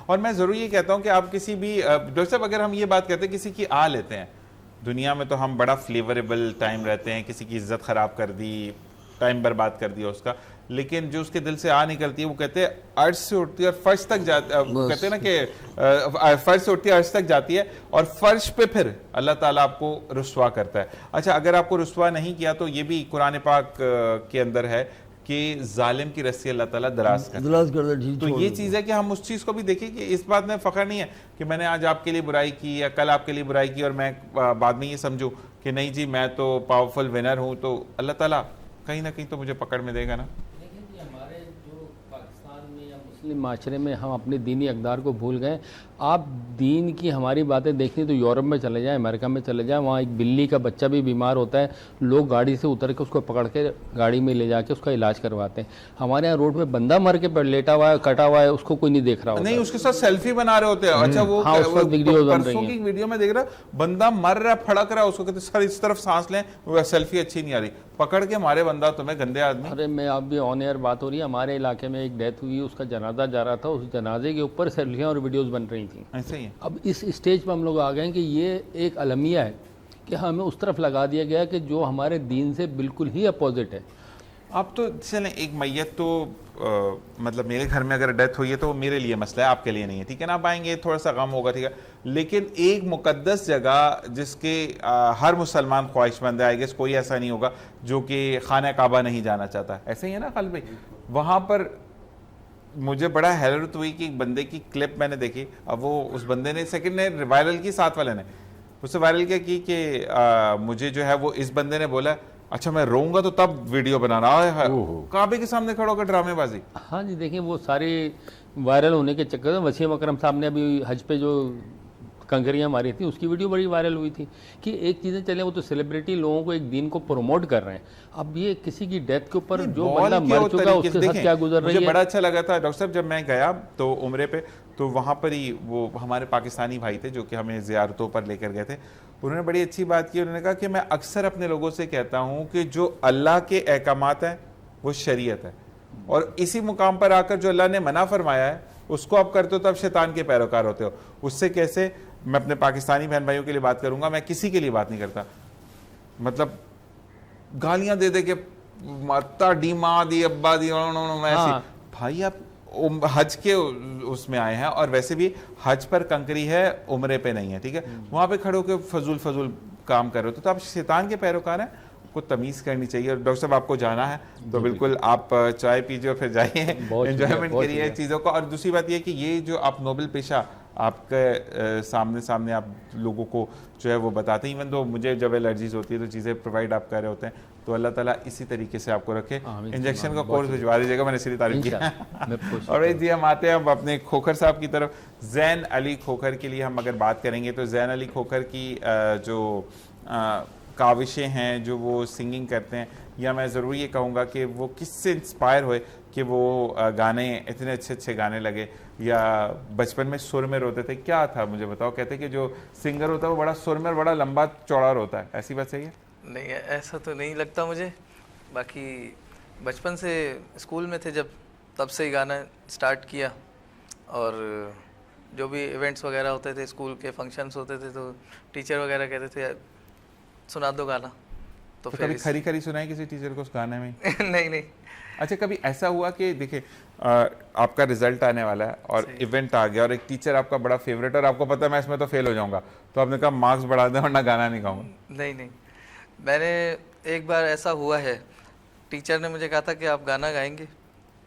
और मैं ज़रूर ये कहता हूँ कि आप किसी भी डॉक्टर साहब, अगर हम ये बात करते हैं किसी की आ लेते हैं दुनिया में, तो हम बड़ा फ्लेवरेबल टाइम रहते हैं, किसी की इज्जत ख़राब कर दी, टाइम बर्बाद कर दिया उसका, लेकिन जो उसके दिल से आ निकलती है वो कहते हैं अर्श से उठती है और फर्श तक जाती, कहते हैं ना कि फर्श से उठती है अर्श तक जाती है और फर्श पे फिर अल्लाह ताला आपको रुस्वा करता है। अच्छा, अगर आपको रुस्वा नहीं किया तो ये भी कुरान पाक के अंदर है कि जालिम की रस्सी अल्लाह ताला दराज करता है। दराज कर दे, ठीक तो छोड़ ये दो। चीज़ है कि हम उस चीज़ को भी देखें कि इस बात में फ़ख्र नहीं है कि मैंने आज आपके लिए बुराई की या कल आपके लिए बुराई की और मैं बाद में ये समझूं कि नहीं जी मैं तो पावरफुल विनर हूं, तो अल्लाह ताला कहीं ना कहीं तो मुझे पकड़ में देगा ना। देखिए जी, हमारे जो पाकिस्तान में या मुस्लिम माशरे में हम अपने दीनी अक़दार को भूल गए। आप दीन की हमारी बातें देखनी तो यूरोप में चले जाएं, अमेरिका में चले जाएं, वहाँ एक बिल्ली का बच्चा भी बीमार होता है, लोग गाड़ी से उतर के उसको पकड़ के गाड़ी में ले जाके उसका इलाज करवाते हैं। हमारे यहाँ रोड पे बंदा मर के लेटा हुआ है, कटा हुआ है, उसको कोई नहीं देख रहा होता। नहीं, उसके साथ सेल्फी बना रहे होते हैं। अच्छा, वो हाँ, उस पर वीडियोस बन परसों रही की हैं। वीडियो में देख रहा बंदा मर रहा है, फड़क रहा है, उसको कहते सर इस तरफ सांस लें, वो सेल्फी अच्छी नहीं आ रही, पकड़ के मारे बंदा तुम्हें, गंदे आदमी। अरे मैं अब भी ऑन एयर बात हो रही है, हमारे इलाके में एक डेथ हुई, उसका जनाजा जा रहा था, उस जनाजे के ऊपर सेल्फियाँ और वीडियोस बन रही थी। ऐसे ही है। अब इस स्टेज पर हम लोग आ गए हैं कि ये एक अलमिया है कि हमें उस तरफ लगा दिया गया कि जो हमारे दीन से बिल्कुल ही अपोजिट है। अब तो चलें, एक मैयत तो मतलब मेरे घर में अगर डेथ हुई है तो वो मेरे लिए मसला है, आपके लिए नहीं है, ठीक है ना। आप आएंगे थोड़ा सा गम होगा, ठीक है, लेकिन एक मुकद्दस जगह जिसके हर मुसलमान ख्वाहिशमंद है, आई गेस कोई ऐसा नहीं होगा जो कि खाना काबा नहीं जाना चाहता, ऐसे ही है ना खालिद भाई। वहाँ पर मुझे बड़ा हैरत हुई कि एक बंदे की क्लिप मैंने देखी, अब वो उस बंदे ने सेकंड ने वायरल की, साथ वाले ने उससे वायरल क्या की कि मुझे जो है वो इस बंदे ने बोला अच्छा मैं रोऊंगा तो तब वीडियो बनाना है, काबे के सामने खड़ा होकर ड्रामेबाजी। हाँ जी, देखिए वो सारे वायरल होने के चक्कर में वसीम अकरम साहब ने अभी हज पे जो कंकरियाँ मारी थी उसकी वीडियो बड़ी वायरल हुई थी कि एक चीज़ें चले, वो तो सेलिब्रिटी लोगों को एक दिन को प्रमोट कर रहे हैं, अब ये किसी की डेथ के ऊपर जो बंदा मर चुका उसके साथ क्या गुजर रही है। मुझे बड़ा अच्छा लगा था डॉक्टर साहब, जब मैं गया तो उम्रे पे, तो वहाँ पर ही वो हमारे पाकिस्तानी भाई थे जो कि हमें ज़ियारतों पर लेकर गए थे, उन्होंने बड़ी अच्छी बात की। उन्होंने कहा कि मैं अक्सर अपने लोगों से कहता हूँ कि जो अल्लाह के अहकामात हैं वो शरीयत है, और इसी मुकाम पर आकर जो अल्लाह ने मना फरमाया है उसको आप करते हो तब शैतान के पैरोकार होते हो। उससे कैसे, मैं अपने पाकिस्तानी बहन भाइयों के लिए बात करूंगा, मैं किसी के लिए बात नहीं करता, मतलब गालियां दे दे के माता डी माँ दी अब्बा दी ऐसी। भाई आप हज के उसमें आए हैं और वैसे भी हज पर कंकरी है, उम्रे पे नहीं है, ठीक है, वहां पे खड़े होकर फजूल काम कर रहे हो तो आप शैतान के पैरोकार हैं, को तमीज़ करनी चाहिए। और डॉक्टर साहब आपको जाना है तो बिल्कुल आप चाय पीजिए और फिर जाइए, एंजॉयमेंट करिए चीज़ों का। और दूसरी बात ये कि ये जो आप नोबल पेशा आपके सामने आप लोगों को जो है वो बताते हैं, इवन दो मुझे जब एलर्जीज होती है तो चीज़ें प्रोवाइड आप कर रहे होते हैं, तो अल्लाह ताला इसी तरीके से आपको रखे। इंजेक्शन का कोर्स भिजवा दीजिएगा, मैंने सीधी तारीफ की। और जी हम आते हैं अब अपने खोखर साहब की तरफ। जैन अली खोखर के लिए हम अगर बात करेंगे तो जैन अली खोखर की जो काविशें हैं, जो वो सिंगिंग करते हैं, या मैं ज़रूर ये कहूँगा कि वो किससे इंस्पायर हुए कि वो गाने इतने अच्छे गाने लगे, या बचपन में सुर में रोते थे, क्या था मुझे बताओ। कहते कि जो सिंगर होता है वो बड़ा सुर में और बड़ा लंबा चौड़ा रोता है, ऐसी बात सही है? नहीं, ऐसा तो नहीं लगता मुझे। बाकी बचपन से स्कूल में थे जब, तब से ही गाना स्टार्ट किया, और जो भी इवेंट्स वगैरह होते थे, स्कूल के फंक्शंस होते थे, तो टीचर वगैरह कहते थे सुना दो गाना, तो तो फिर कभी खरी खरी सुनाई किसी टीचर को उस गाने में? नहीं नहीं। अच्छा, कभी ऐसा हुआ कि देखिए आपका रिजल्ट आने वाला है और इवेंट आ गया और एक टीचर आपका बड़ा फेवरेट और आपको पता है मैं इसमें तो फेल हो जाऊंगा, तो आपने कहा मार्क्स बढ़ा दें वरना गाना नहीं गाऊंगा? नहीं नहीं, मैंने एक बार ऐसा हुआ है, टीचर ने मुझे कहा था कि आप गाना गाएंगे।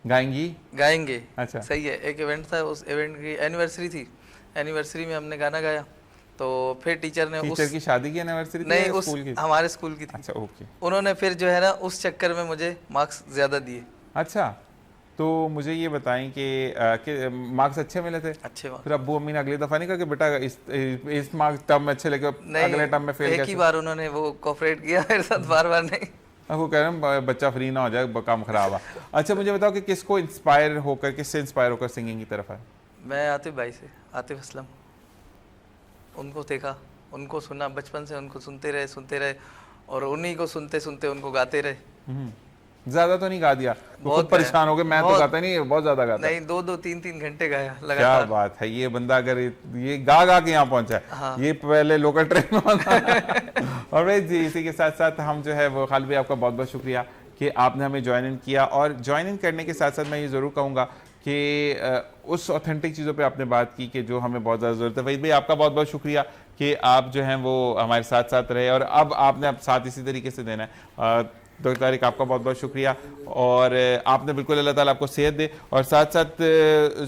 गाएंगे? अच्छा। सही है, एक इवेंट था, उस इवेंट की एनिवर्सरी थी, एनिवर्सरी में हमने गाना गाया। तो फिर टीचर ने टीचर की शादी की एनिवर्सरी थी नहीं, या उस स्कूल की? हमारे स्कूल की थी। अच्छा, ओके। उन्होंने फिर जो है ना उस चक्कर में मुझे मार्क्स ज़्यादा दिए। अच्छा, तो मुझे ये बताएं कि मार्क्स अच्छे मिले थे? अच्छे मार्क्स। फिर अब्बू अम्मी ने अगली दफा नहीं कहा कि बेटा इस मार्क्स टर्म में अच्छे लेके अगले टर्म में फेल? एक ही बार उन्होंने वो कोऑपरेट किया मेरे साथ, बार बार नहीं। अब वो कह रहे हैं बच्चा फ्री ना हो जाए, काम खराब हुआ। अच्छा, मुझे बताओ कि किसको इंस्पायर होकर, किससे इंस्पायर होकर सिंगिंग की तरफ आए? मैं आतिफ भाई से, आतिफ असलम, उनको देखा, उनको सुना, बचपन से उनको सुनते रहे और उन्हीं को सुनते सुनते उनको गाते रहे। ज्यादा तो नहीं गा दिया? बहुत बहुत परेशान हो गए, मैं तो गाता नहीं, बहुत ज्यादा गाता। नहीं, 2-3 घंटे गाया क्या लगातार। बात है, ये बंदा अगर ये गा गा के यहाँ पहुंचा है, हाँ। ये पहले लोकल ट्रेन में और भाई जी, इसी के साथ साथ हम जो है वो खालिद भाई आपका बहुत बहुत शुक्रिया कि आपने हमें ज्वाइन इन किया। और ज्वाइन इन करने के साथ साथ मैं ये ज़रूर कहूँगा कि उस ऑथेंटिक चीज़ों पे आपने बात की कि जो हमें बहुत ज़्यादा ज़रूरत है। वहीद भाई आपका बहुत बहुत शुक्रिया कि आप जो हैं वो हमारे साथ साथ रहे और अब आपने अब साथ इसी तरीके से देना है। डॉक्टर तारिक आपका बहुत बहुत शुक्रिया और आपने बिल्कुल, अल्लाह ताला आपको सेहत दे। और साथ साथ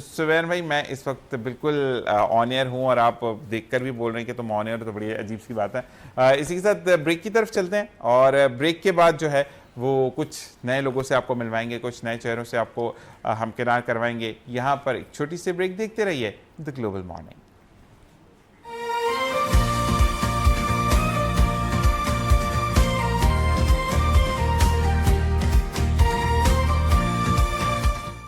सुवैन भाई, मैं इस वक्त बिल्कुल ऑन एयर हूँ और आप देखकर भी बोल रहे हैं कि तुम ऑन एयर, तो बड़ी अजीब सी बात है। इसी के साथ ब्रेक की तरफ चलते हैं और ब्रेक के बाद जो है वो कुछ नए लोगों से आपको मिलवाएंगे, कुछ नए चेहरों से आपको हमकिनार करवाएंगे। यहाँ पर एक छोटी सी ब्रेक, देखते रहिए द ग्लोबल मॉर्निंग।